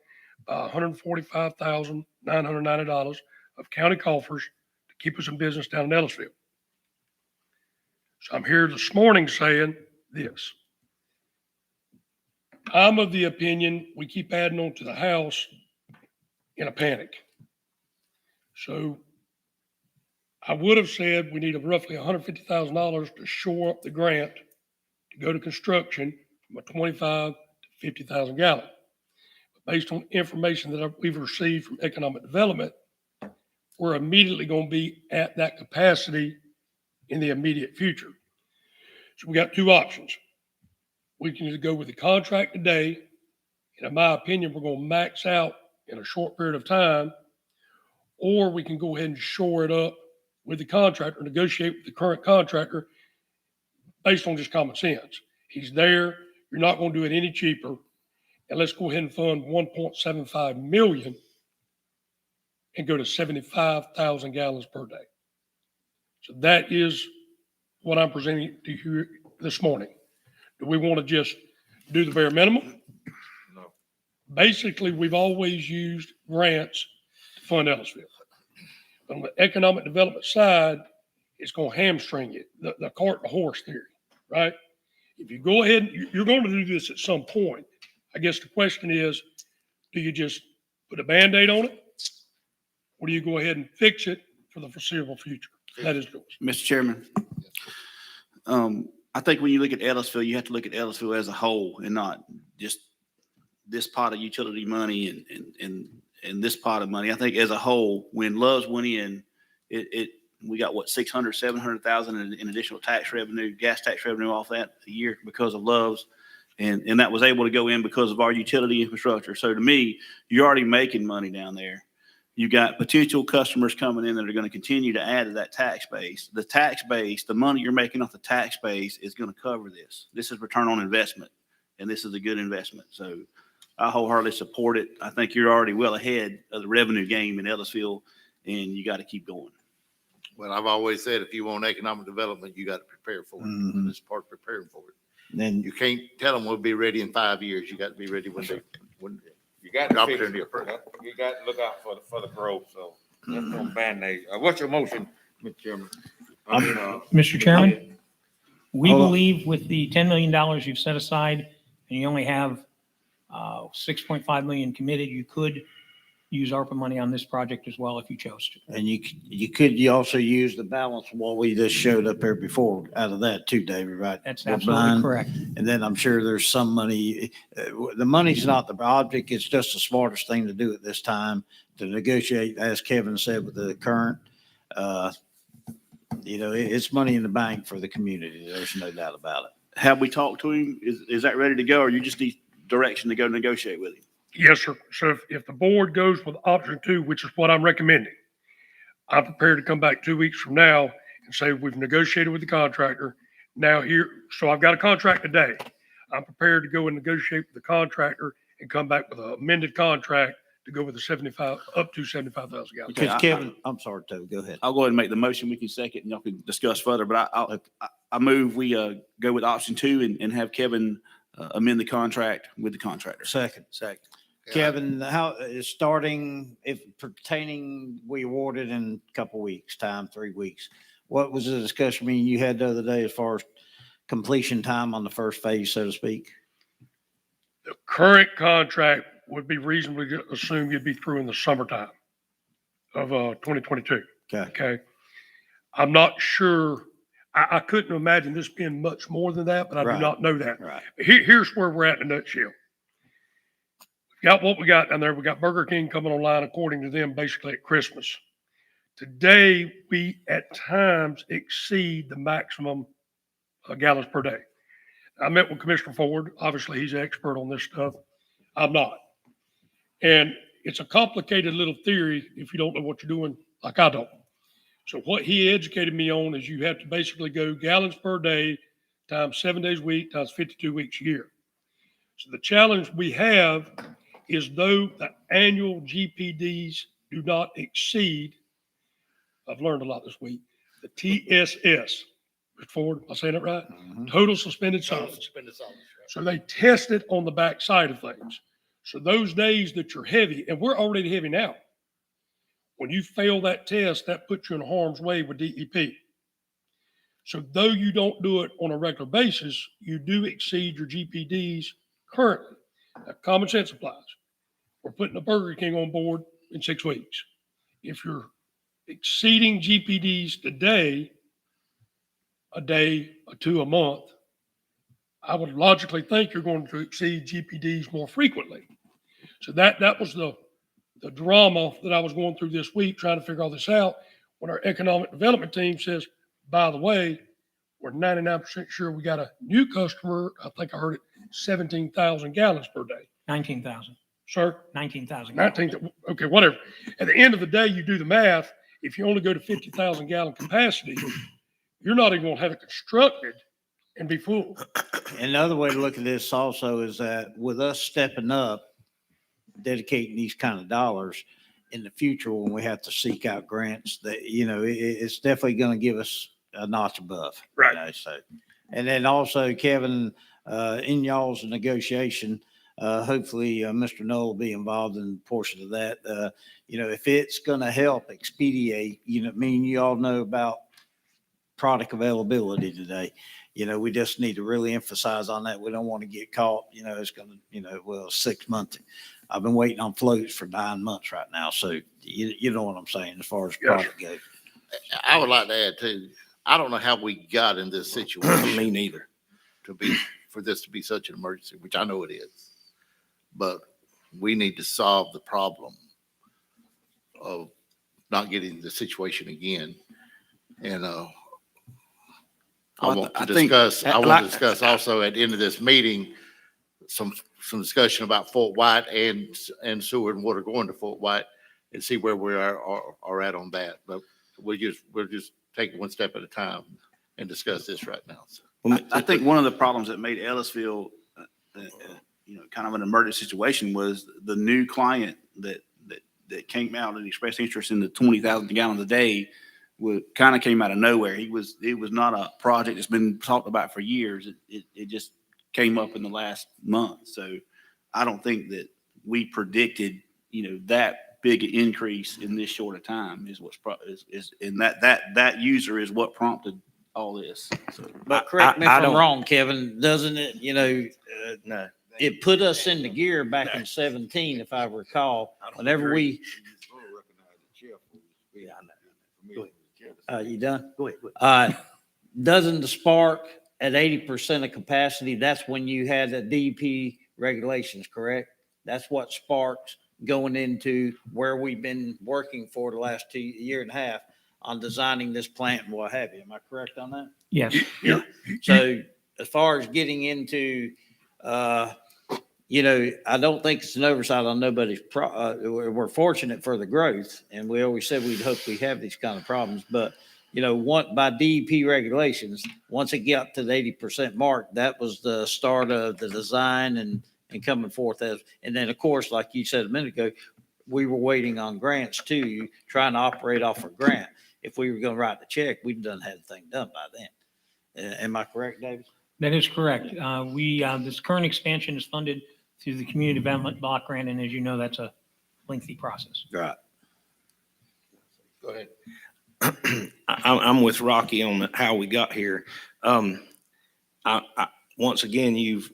by $145,990 of county coffers to keep us in business down in Ellisville. So I'm here this morning saying this. I'm of the opinion we keep adding on to the house in a panic. So I would have said we need roughly $150,000 to shore up the grant to go to construction from a 25 to 50,000 gallon. But based on information that we've received from economic development, we're immediately going to be at that capacity in the immediate future. So we got two options. We can either go with the contract today, and in my opinion, we're going to max out in a short period of time, or we can go ahead and shore it up with the contractor, negotiate with the current contractor based on just common sense. He's there. You're not going to do it any cheaper. And let's go ahead and fund 1.75 million and go to 75,000 gallons per day. So that is what I'm presenting to you this morning. Do we want to just do the bare minimum? No. Basically, we've always used grants to fund Ellisville. On the economic development side, it's going to hamstring it, the cart and the horse theory, right? If you go ahead, you're going to do this at some point. I guess the question is, do you just put a Band-Aid on it? Or do you go ahead and fix it for the foreseeable future? That is yours. Mr. Chairman, I think when you look at Ellisville, you have to look at Ellisville as a whole and not just this pot of utility money and this pot of money. I think as a whole, when Love's went in, we got what, 600, 700,000 in additional tax revenue, gas tax revenue off that a year because of Love's. And that was able to go in because of our utility infrastructure. So to me, you're already making money down there. You got potential customers coming in that are going to continue to add to that tax base. The tax base, the money you're making off the tax base is going to cover this. This is return on investment, and this is a good investment. So I wholeheartedly support it. I think you're already well ahead of the revenue game in Ellisville, and you got to keep going. Well, I've always said, if you want economic development, you got to prepare for it. Mhm. This part preparing for it. Then You can't tell them we'll be ready in 5 years. You got to be ready when You got the to fix opportunity it. occurs. You got to look out for the growth. So that's no Band-Aid. What's your motion, Mr. Chairman? Mr. Chairman, we Hold on. believe with the $10 million you've set aside, and you only have 6.5 million committed, you could use ARPA money on this project as well if you chose to. And you also use the balance of what we just showed up there before out of that too, David, right? That's The absolutely blind. correct. And then I'm sure there's some money, the money's not the object. It's just the smartest thing to do at this time to negotiate, as Kevin said, with the current, it's money in the bank for the community. There's no doubt about it. Have we talked to him? Is that ready to go, or you just need direction to go negotiate with him? Yes, sir. So if the board goes with option 2, which is what I'm recommending, I'm prepared to come back 2 weeks from now and say, we've negotiated with the contractor. Now so I've got a contract today. I'm prepared to go and negotiate with the contractor and come back with an amended contract to go with the up to 75,000 gallons. Okay, Because Kevin, I'm sorry, Toby, go ahead. I'll go ahead and make the motion. We can second and y'all can discuss further, but I move we go with option 2 and have Kevin amend the contract with the contractor. Second. Kevin, how is starting, if pertaining, we awarded in a couple weeks time, 3 weeks. what was the discussion meeting you had the other day as far as completion time on the first phase, so to speak? The current contract would be reasonably to assume you'd be through in the summertime of 2022. Okay. Okay. I'm not sure. I couldn't imagine this being much more than that, but I do Right. not know that. Right. Here's where we're at in a nutshell. We got what we got down there. We got Burger King coming online, according to them, basically at Christmas. Today, we at times exceed the maximum gallons per day. I met with Commissioner Ford. Obviously, he's an expert on this stuff. I'm not. And it's a complicated little theory if you don't know what you're doing, like I don't. So what he educated me on is you have to basically go gallons per day times 7 days a week times 52 weeks a year. So the challenge we have is though the annual GPDs do not exceed, I've learned a lot this week, the TSS. Mr. Ford, am I saying it right? Mhm. Total suspended solids. So they test it on the back side of things. So those days that you're heavy, and we're already heavy now, when you fail that test, that puts you in harm's way with DEP. So though you don't do it on a regular basis, you do exceed your GPDs currently. Now, common sense applies. We're putting a Burger King on board in 6 weeks. If you're exceeding GPDs today, a day or two a month, I would logically think you're going to exceed GPDs more frequently. So that was the drama that I was going through this week, trying to figure all this out, when our economic development team says, by the way, we're 99% sure we got a new customer. I think I heard it, 17,000 gallons per day. 19,000. Sir? 19,000. 19, okay, whatever. At the end of the day, you do the math. If you only go to 50,000 gallon capacity, you're not even going to have it constructed and be full. Another way to look at this also is that with us stepping up, dedicating these kind of dollars in the future, when we have to seek out grants, that, it's definitely going to give us a notch above. Right. So, and then also, Kevin, in y'all's negotiation, hopefully, Mr. Knoll will be involved in a portion of that. If it's going to help expedite, you all know about product availability today. We just need to really emphasize on that. We don't want to get caught, it's going to, 6 months. I've been waiting on floats for 9 months right now. So you know what I'm saying as far as product goes. I would like to add too, I don't know how we got in this situation. Me neither. For this to be such an emergency, which I know it is. But we need to solve the problem of not getting the situation again. And I want to discuss also at the end of this meeting, some discussion about Fort White and sewer and water going to Fort White, and see where we are at on that. But we're just taking one step at a time and discuss this right now. So. I think one of the problems that made Ellisville, kind of an emergency situation was the new client that came out and expressed interest in the 20,000 gallons a day kind of came out of nowhere. It was not a project that's been talked about for years. It just came up in the last month. So I don't think that we predicted, that big an increase in this short of time is and that user is what prompted all this. So, But correct me if I I'm don't- wrong, Kevin, doesn't it, No. it put us into gear back in 17, if I recall, whenever we, you done? Go ahead. Doesn't the spark at 80% of capacity, that's when you had the DEP regulations, correct? That's what sparks going into where we've been working for the last year and a half on designing this plant and what have you. Am I correct on that? Yes. Yeah. So as far as getting into, I don't think it's an oversight on nobody's we're fortunate for the growth, and we always said we'd hope we have these kind of problems, but by DEP regulations, once it got to the 80% mark, that was the start of the design and coming forth and then of course, like you said a minute ago, we were waiting on grants too, trying to operate off a grant. If we were going to write the check, we'd done had the thing done by then. Am I correct, David? That is correct. This current expansion is funded through the Community Development Block Grant, and as you know, that's a lengthy process. Right. Go ahead. I'm with Rocky on how we got here. Once again, you've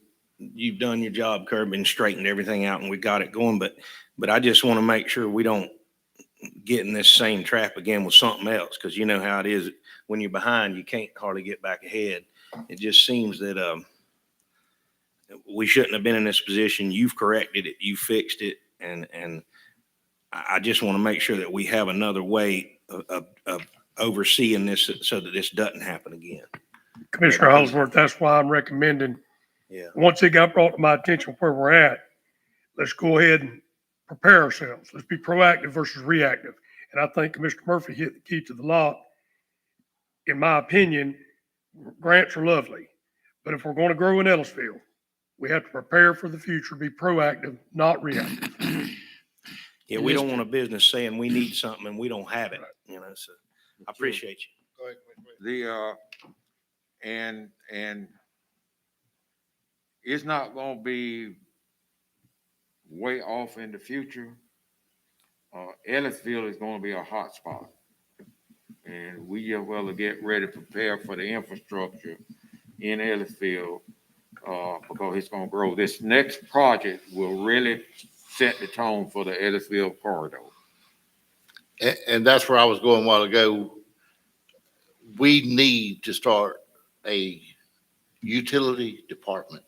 done your job, Kirby, and straightened everything out, and we got it going. But I just want to make sure we don't get in this same trap again with something else, because you know how it is. When you're behind, you can't hardly get back ahead. It just seems that we shouldn't have been in this position. You've corrected it, you fixed it, and I just want to make sure that we have another way of overseeing this so that this doesn't happen again. Commissioner Hollisworth, that's why I'm recommending, Yeah. once it got brought to my attention where we're at, let's go ahead and prepare ourselves. Let's be proactive versus reactive. And I think Commissioner Murphy hit the key to the lock. In my opinion, grants are lovely, but if we're going to grow in Ellisville, we have to prepare for the future, be proactive, not reactive. Yeah, we don't want a business saying we need something and we don't have it, you know, so I appreciate you. The, and it's not gonna be way off in the future. Ellisville is gonna be a hot spot. And we just well get ready to prepare for the infrastructure in Ellisville, because it's gonna grow. This next project will really set the tone for the Ellisville corridor. And that's where I was going a while ago. We need to start a utility department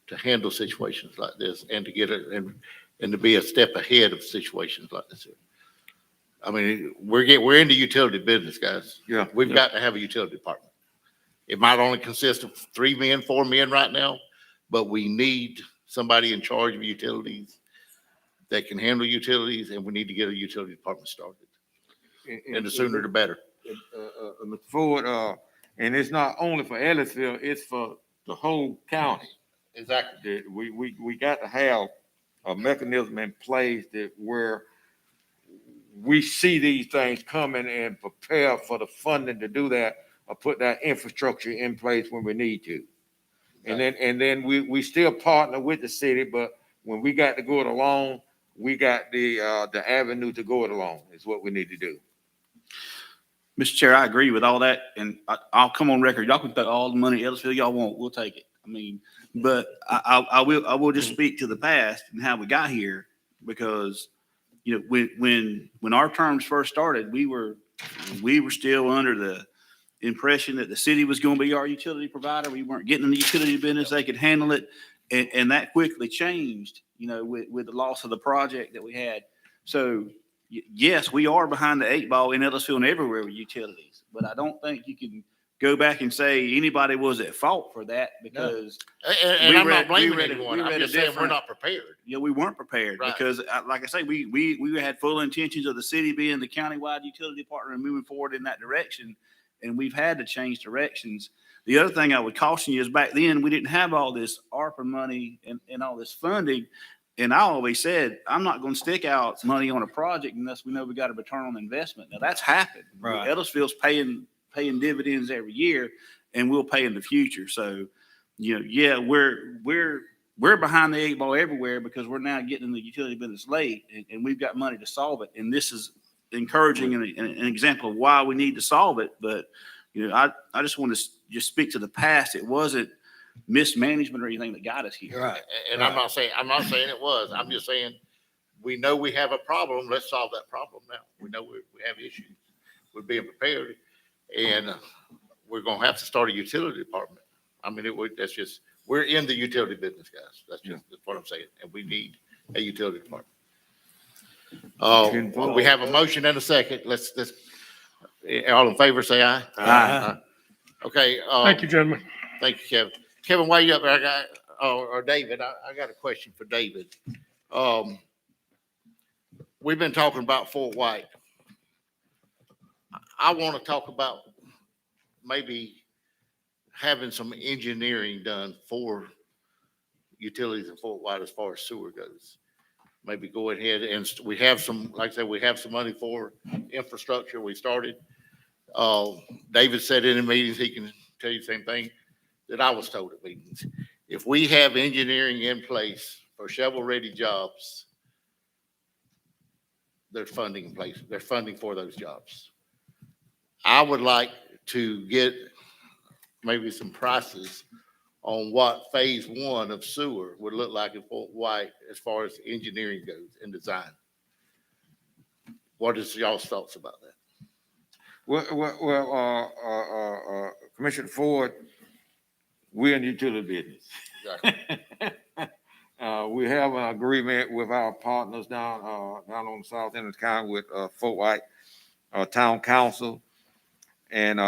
to handle situations like this and to get it and to be a step ahead of situations like this. I mean, we're in the utility business, guys. Yeah. We've got to have a utility department. It might only consist of 3 men, 4 men right now, but we need somebody in charge of utilities that can handle utilities, and we need to get a utility department started. And the sooner the better. Mr. Ford, and it's not only for Ellisville, it's for the whole county. Exactly. That we got to have a mechanism in place that where we see these things coming and prepare for the funding to do that, or put that infrastructure in place when we need to. And then we still partner with the city, but when we got to go it alone, we got the avenue to go it alone is what we need to do. Mr. Chair, I agree with all that, and I'll come on record. Y'all can take all the money Ellisville y'all want. We'll take it. I mean, but I will just speak to the past and how we got here, because you know when our terms first started, we were still under the impression that the city was going to be our utility provider. We weren't getting in the utility business; they could handle it, and that quickly changed. You know, with the loss of the project that we had. So yes, we are behind the 8 ball in Ellisville and everywhere with utilities, but I don't think you can go back and say anybody was at fault for that, because And I'm not blaming anyone. I'm just saying we're not prepared. you know, we weren't prepared, Right. because like I say, we had full intentions of the city being the countywide utility partner and moving forward in that direction. And we've had to change directions. The other thing I would caution you is back then we didn't have all this ARPA money and all this funding. And I always said, I'm not going to stick out money on a project unless we know we got a return on investment. Now that's happened. Right. Ellisville's paying dividends every year, and we'll pay in the future. So, you know, yeah, we're behind the 8 ball everywhere, because we're now getting in the utility business late, and we've got money to solve it. And this is encouraging an example of why we need to solve it. But, you know, I just want to just speak to the past. It wasn't mismanagement or anything that got us here. Right. And I'm not saying it was. I'm just saying we know we have a problem. Let's solve that problem now. We know we have issues. We're being prepared, and we're gonna have to start a utility department. I mean, we're in the utility business, guys. That's what I'm saying, and we need a utility department. We have a motion and a second. Let's all in favor say aye. Aye. Okay. Thank you, gentlemen. Thank you, Kevin. Kevin, while you up there, or David, I got a question for David. We've been talking about Fort White. I want to talk about maybe having some engineering done for utilities in Fort White as far as sewer goes. Maybe go ahead and we have some, like I said, we have some money for infrastructure. We started. David said in the meetings, he can tell you the same thing that I was told at meetings. If we have engineering in place for shovel-ready jobs, there's funding in place. There's funding for those jobs. I would like to get maybe some prices on what phase one of sewer would look like in Fort White as far as engineering goes and design. What is y'all's thoughts about that? Commissioner Ford, we're in the utility business. Exactly. We have an agreement with our partners down on the south end of the county with, Fort White, Town Council. And,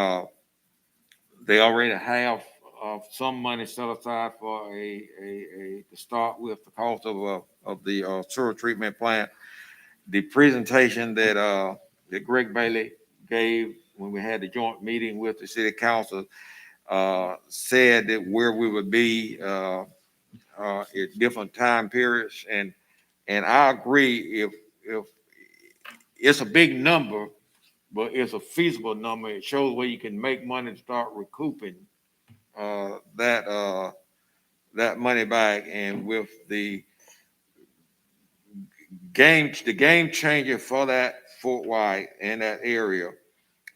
they already have, some money set aside for to start with the cost of the, sewer treatment plant. The presentation that Greg Bailey gave when we had the joint meeting with the city council, said that where we would be, at different time periods. And I agree, if it's a big number, but it's a feasible number. It shows where you can make money and start recouping that money back. And with the game changer for that Fort White and that area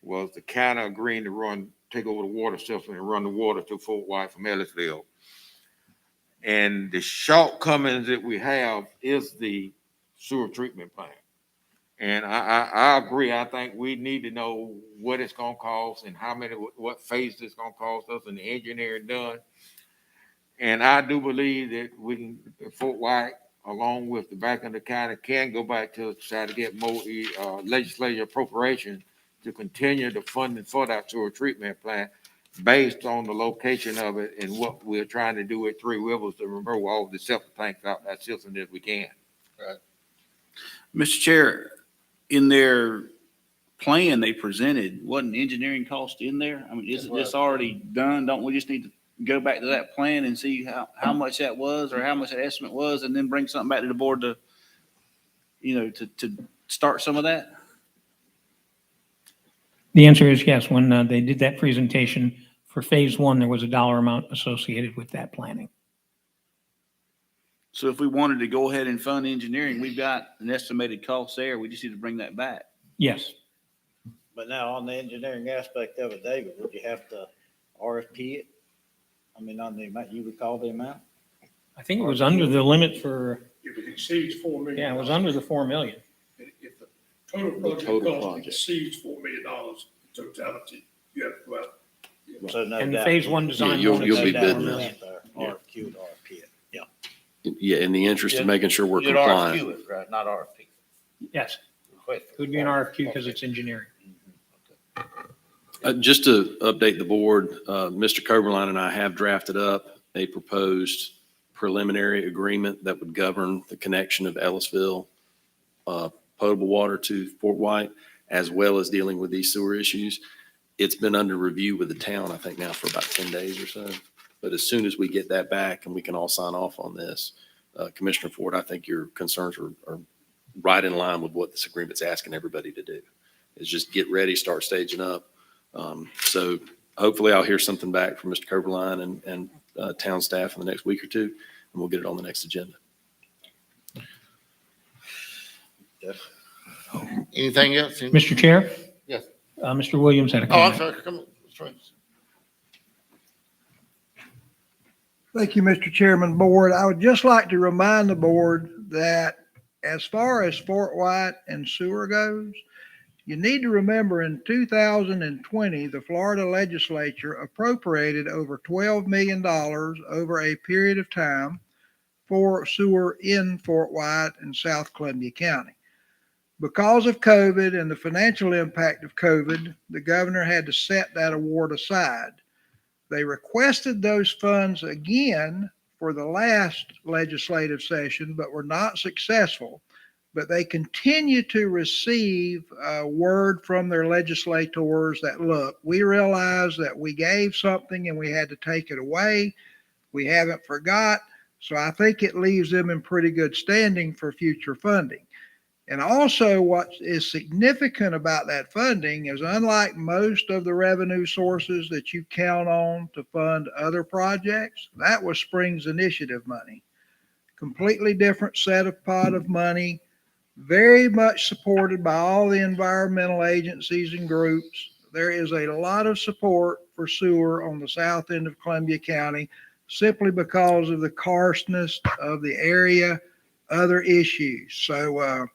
was the county agreeing to take over the water system and run the water to Fort White from Ellisville. And the shortcomings that we have is the sewer treatment plant. And I agree. I think we need to know what it's gonna cost and what phase it's gonna cost us and the engineering done. And I do believe that we can, Fort White, along with the back of the county, can go back to try to get more legislative appropriation to continue the funding for that sewer treatment plant based on the location of it and what we're trying to do at Three Rivers to remove all the septic tanks out that system that we can. Mr. Chair, in their plan they presented, wasn't engineering cost in there? I mean, isn't this already done? Don't we just need to go back to that plan and see how much that was or how much that estimate was and then bring something back to the board to, to start some of that? The answer is yes. When they did that presentation for phase one, there was a dollar amount associated with that planning. So if we wanted to go ahead and fund engineering, we've got an estimated cost there. We just need to bring that back. Yes. But now on the engineering aspect of it, David, would you have to RFP it? I mean, on the amount, you recall the amount? I think it was under the limit for, If it exceeds $4 million. yeah, it was under the 4 million. If the total project cost exceeds $4 million totality, you have to go out. So no And the doubt. phase one design. you'll won't be exceed No that bidding doubt $4 this. million. RFQ to RFP it. Yeah. Yeah, in the interest of You'd- making sure we're You'd compliant. RFQ it, right? Not RFP. Yes, Wait. it would be an RFQ because it's engineering. Just to update the board, Mr. Coberline and I have drafted up a proposed preliminary agreement that would govern the connection of Ellisville potable water to Fort White, as well as dealing with these sewer issues. It's been under review with the town, I think now for about 10 days or so. But as soon as we get that back and we can all sign off on this, Commissioner Ford, I think your concerns are right in line with what this agreement's asking everybody to do. Is just get ready, start staging up. So hopefully I'll hear something back from Mr. Coberline and town staff in the next week or two, and we'll get it on the next agenda. Anything else? Mr. Chair? Yes. Mr. Williams had a Oh, I'm comment. sorry. Come on. That's right. Thank you, Mr. Chairman, Board. I would just like to remind the board that as far as Fort White and sewer goes, you need to remember in 2020, the Florida legislature appropriated over $12 million over a period of time for sewer in Fort White and South Columbia County. Because of COVID and the financial impact of COVID, the governor had to set that award aside. They requested those funds again for the last legislative session, but were not successful. But they continue to receive word from their legislators that, look, we realize that we gave something and we had to take it away. We haven't forgot. So I think it leaves them in pretty good standing for future funding. And also what is significant about that funding is unlike most of the revenue sources that you count on to fund other projects, that was Springs Initiative money. Completely different pot of money, very much supported by all the environmental agencies and groups, there is a lot of support for sewer on the south end of Columbia County simply because of the karstness of the area, other issues. So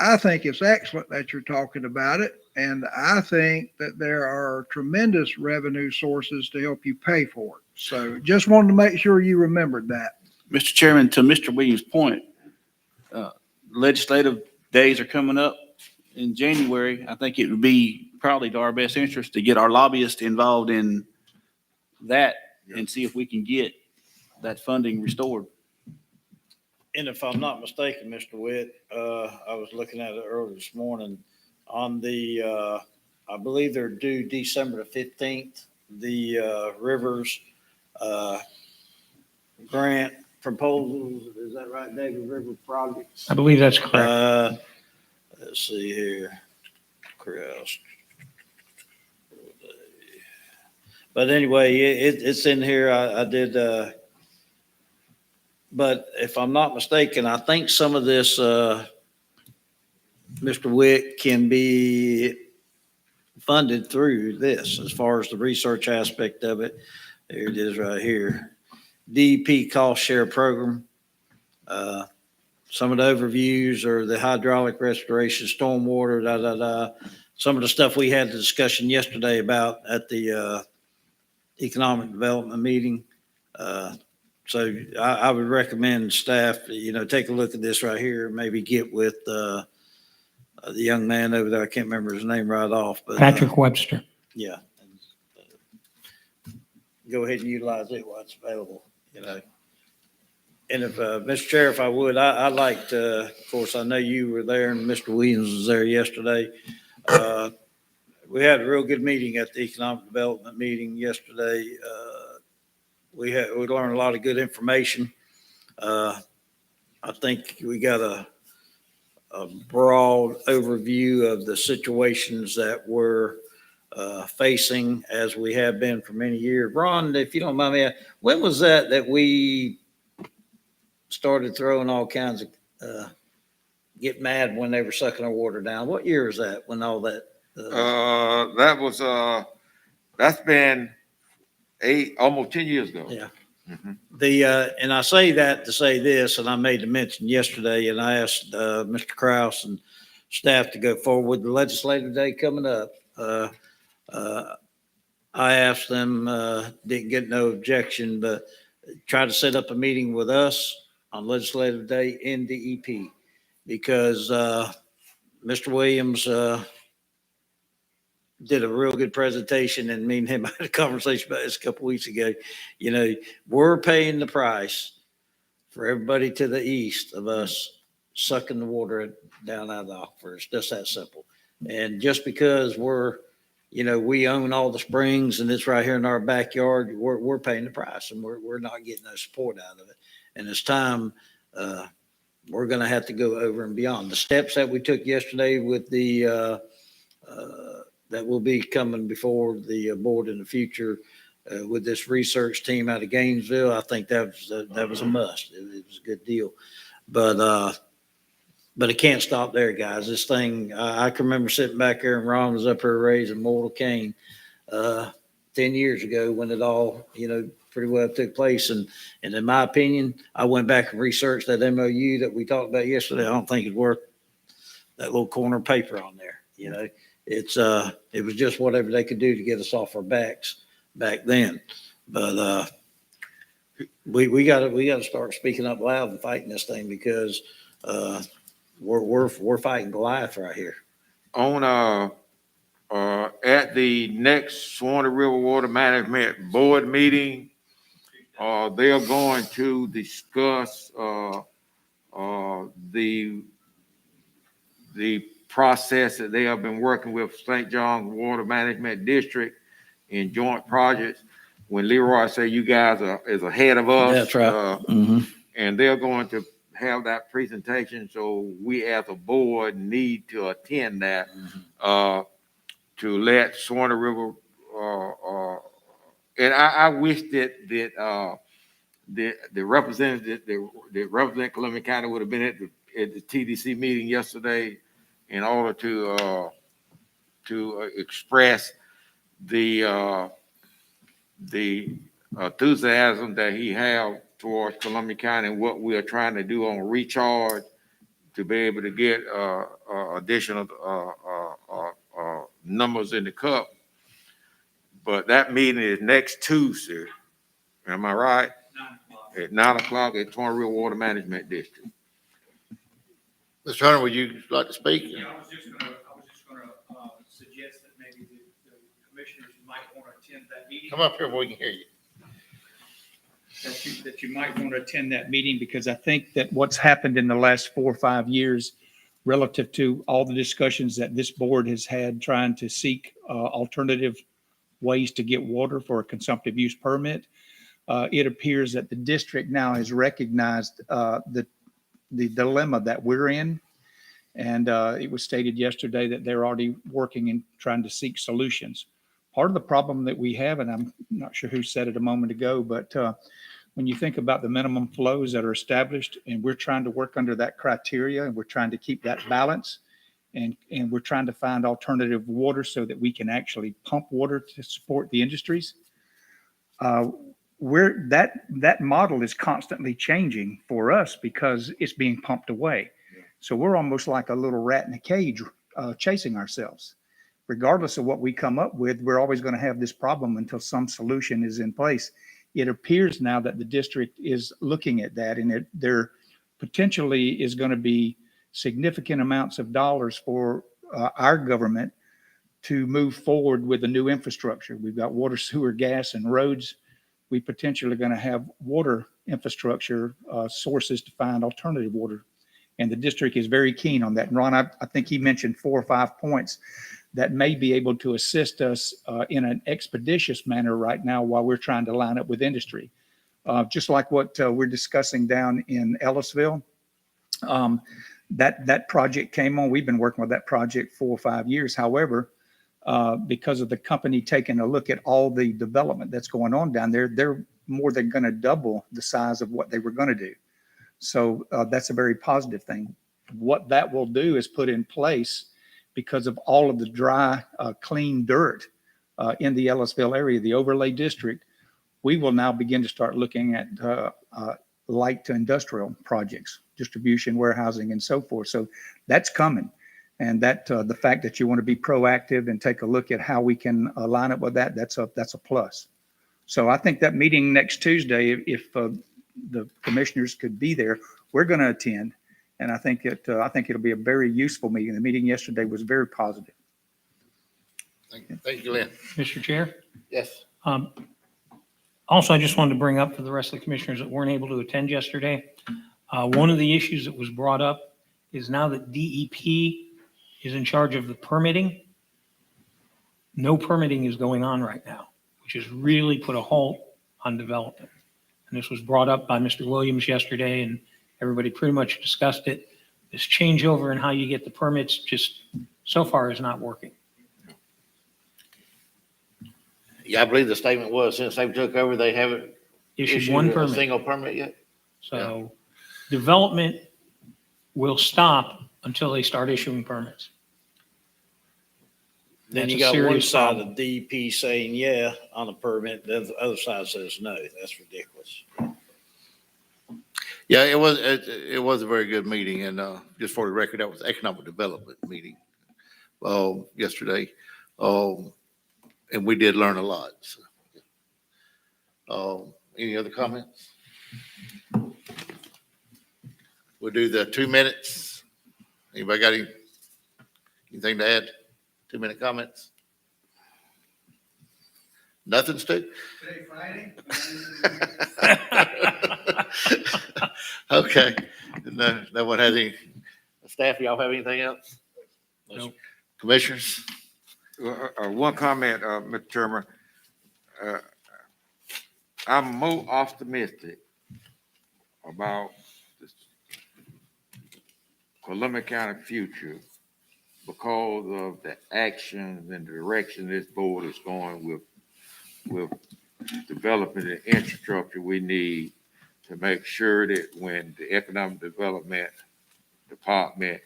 I think it's excellent that you're talking about it. And I think that there are tremendous revenue sources to help you pay for it. So just wanted to make sure you remembered that. Mr. Chairman, to Mr. Williams' point, legislative days are coming up in January. I think it would be probably to our best interest to get our lobbyists involved in that and see if we can get that funding restored. And if I'm not mistaken, Mr. Witt, I was looking at it earlier this morning on the, I believe they're due December the 15th, the Rivers grant proposals. Is that right, David? River projects? I believe that's correct. Let's see here. Kiosk. But anyway, it's in here. I did, but if I'm not mistaken, I think some of this, Mr. Witt, can be funded through this as far as the research aspect of it. There it is right here. DEP cost share program. Some of the overviews are the hydraulic restoration, stormwater, Some of the stuff we had the discussion yesterday about at the economic development meeting. So I would recommend staff, take a look at this right here, maybe get with the young man over there. I can't remember his name right off, but Patrick Webster. yeah. Go ahead and utilize it while it's available, And if, Mr. Chair, if I would, I'd like to, of course, I know you were there and Mr. Williams was there yesterday. We had a real good meeting at the economic development meeting yesterday. We learned a lot of good information. I think we got a broad overview of the situations that we're facing as we have been for many years. Ron, if you don't mind me, when was that we started throwing all kinds of, get mad when they were sucking our water down? What year is that when all that? That was, that's been almost 10 years ago. Yeah. Mhm. And I say that to say this, and I made the mention yesterday, and I asked Mr. Kraus and staff to go forward with the legislative day coming up. I asked them, didn't get no objection, but try to set up a meeting with us on legislative day in DEP because Mr. Williams did a real good presentation, and me and him had a conversation about this a couple weeks ago. We're paying the price for everybody to the east of us sucking the water down out of the aquifer. It's just that simple. And just because we own all the springs and it's right here in our backyard, we're paying the price, and we're not getting no support out of it. And it's time we're going to have to go over and beyond the steps that we took yesterday with the that will be coming before the board in the future with this research team out of Gainesville. I think that was a must. It was a good deal, but it can't stop there, guys. This thing, I can remember sitting back there and Ron was up here raising mortal cane 10 years ago when it all, pretty well took place. And in my opinion, I went back and researched that MOU that we talked about yesterday. I don't think it's worth that little corner of paper on there. It was just whatever they could do to get us off our backs back then. But we got to start speaking up loud and fighting this thing because we're fighting Goliath right here. On at the next Swanee River Water Management Board meeting, they are going to discuss the process that they have been working with St. John's Water Management District in joint projects. When Leroy said you guys is ahead of us, That's right. and they're going to have that presentation. So we as a board need to attend that to let Swanee River. And I wish that the representative that represent Columbia County would have been at the TDC meeting yesterday in order to to express the enthusiasm that he have towards Columbia County and what we are trying to do on recharge to be able to get additional numbers in the cup. But that meeting is next Tuesday. Am I right? 9 o'clock. At 9 o'clock at Torrey River Water Management District. Mr. Hunter, would you like to speak? Yeah, I was just gonna suggest that maybe the commissioners might want to attend that meeting. Come up here where we can hear you. That you might want to attend that meeting, because I think that what's happened in the last 4 or 5 years relative to all the discussions that this board has had trying to seek alternative ways to get water for a consumptive use permit, it appears that the district now has recognized the dilemma that we're in. And it was stated yesterday that they're already working and trying to seek solutions. Part of the problem that we have, and I'm not sure who said it a moment ago, but when you think about the minimum flows that are established, and we're trying to work under that criteria, and we're trying to keep that balance, and we're trying to find alternative water so that we can actually pump water to support the industries. That model is constantly changing for us because it's being pumped away. So we're almost like a little rat in a cage chasing ourselves. Regardless of what we come up with, we're always going to have this problem until some solution is in place. It appears now that the district is looking at that, and there potentially is going to be significant amounts of dollars for our government to move forward with the new infrastructure. We've got water, sewer, gas, and roads. We potentially are going to have water infrastructure sources to find alternative water. And the district is very keen on that. And Ron, I think he mentioned 4 or 5 points that may be able to assist us in an expeditious manner right now while we're trying to line up with industry. Just like what we're discussing down in Ellisville. That project came on. We've been working with that project 4 or 5 years. However, because of the company taking a look at all the development that's going on down there, they're more than going to double the size of what they were going to do. So that's a very positive thing. What that will do is put in place, because of all of the dry, clean dirt in the Ellisville area, the overlay district, we will now begin to start looking at light to industrial projects, distribution, warehousing, and so forth. So that's coming. And that the fact that you want to be proactive and take a look at how we can line up with that, that's a plus. So I think that meeting next Tuesday, if the commissioners could be there, we're going to attend. And I think it'll be a very useful meeting. The meeting yesterday was very positive. Thank you, Lynn. Mr. Chair. Yes. Also, I just wanted to bring up for the rest of the commissioners that weren't able to attend yesterday, one of the issues that was brought up is now that DEP is in charge of the permitting. No permitting is going on right now, which has really put a halt on development. And this was brought up by Mr. Williams yesterday, and everybody pretty much discussed it. This changeover in how you get the permits just so far is not working. Yeah, I believe the statement was since they took over, they haven't Issued one a permit. single permit yet. So development will stop until they start issuing permits. Then That's you a got one serious side problem. of DEP saying yeah on the permit, the other side says no. That's ridiculous. Yeah, it was a very good meeting, and just for the record, that was economic development meeting yesterday, and we did learn a lot. So. Any other comments? We'll do the 2 minutes. Anybody got anything to add? 2-minute comments? Nothing, Stu? Today, Friday. Okay. No one has any, staff, y'all have anything else? Nope. Commissioners? One comment, Mr. Chairman. I'm more optimistic about the Columbia County future because of the actions and the direction this board is going with developing the infrastructure we need to make sure that when the Economic Development Department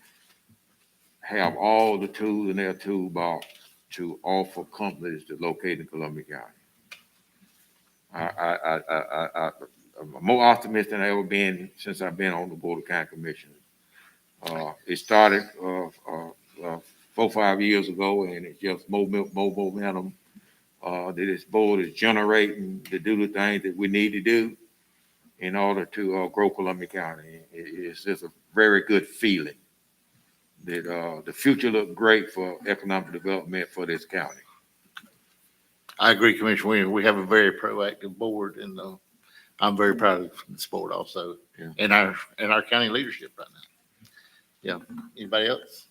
have all the tools in their toolbox to offer companies to locate in Columbia County. I'm more optimistic than I ever been since I've been on the Board of County Commissioners. It started 4 or 5 years ago, and it's just more momentum that this board is generating to do the things that we need to do in order to grow Columbia County. It's just a very good feeling that the future looks great for economic development for this county. I agree, Commissioner. We have a very proactive board, and I'm very proud of this board also, Yeah. and our county leadership right now. Yeah. Anybody else?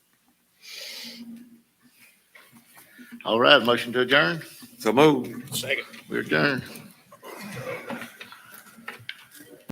All right, motion to adjourn. So move. We're adjourned.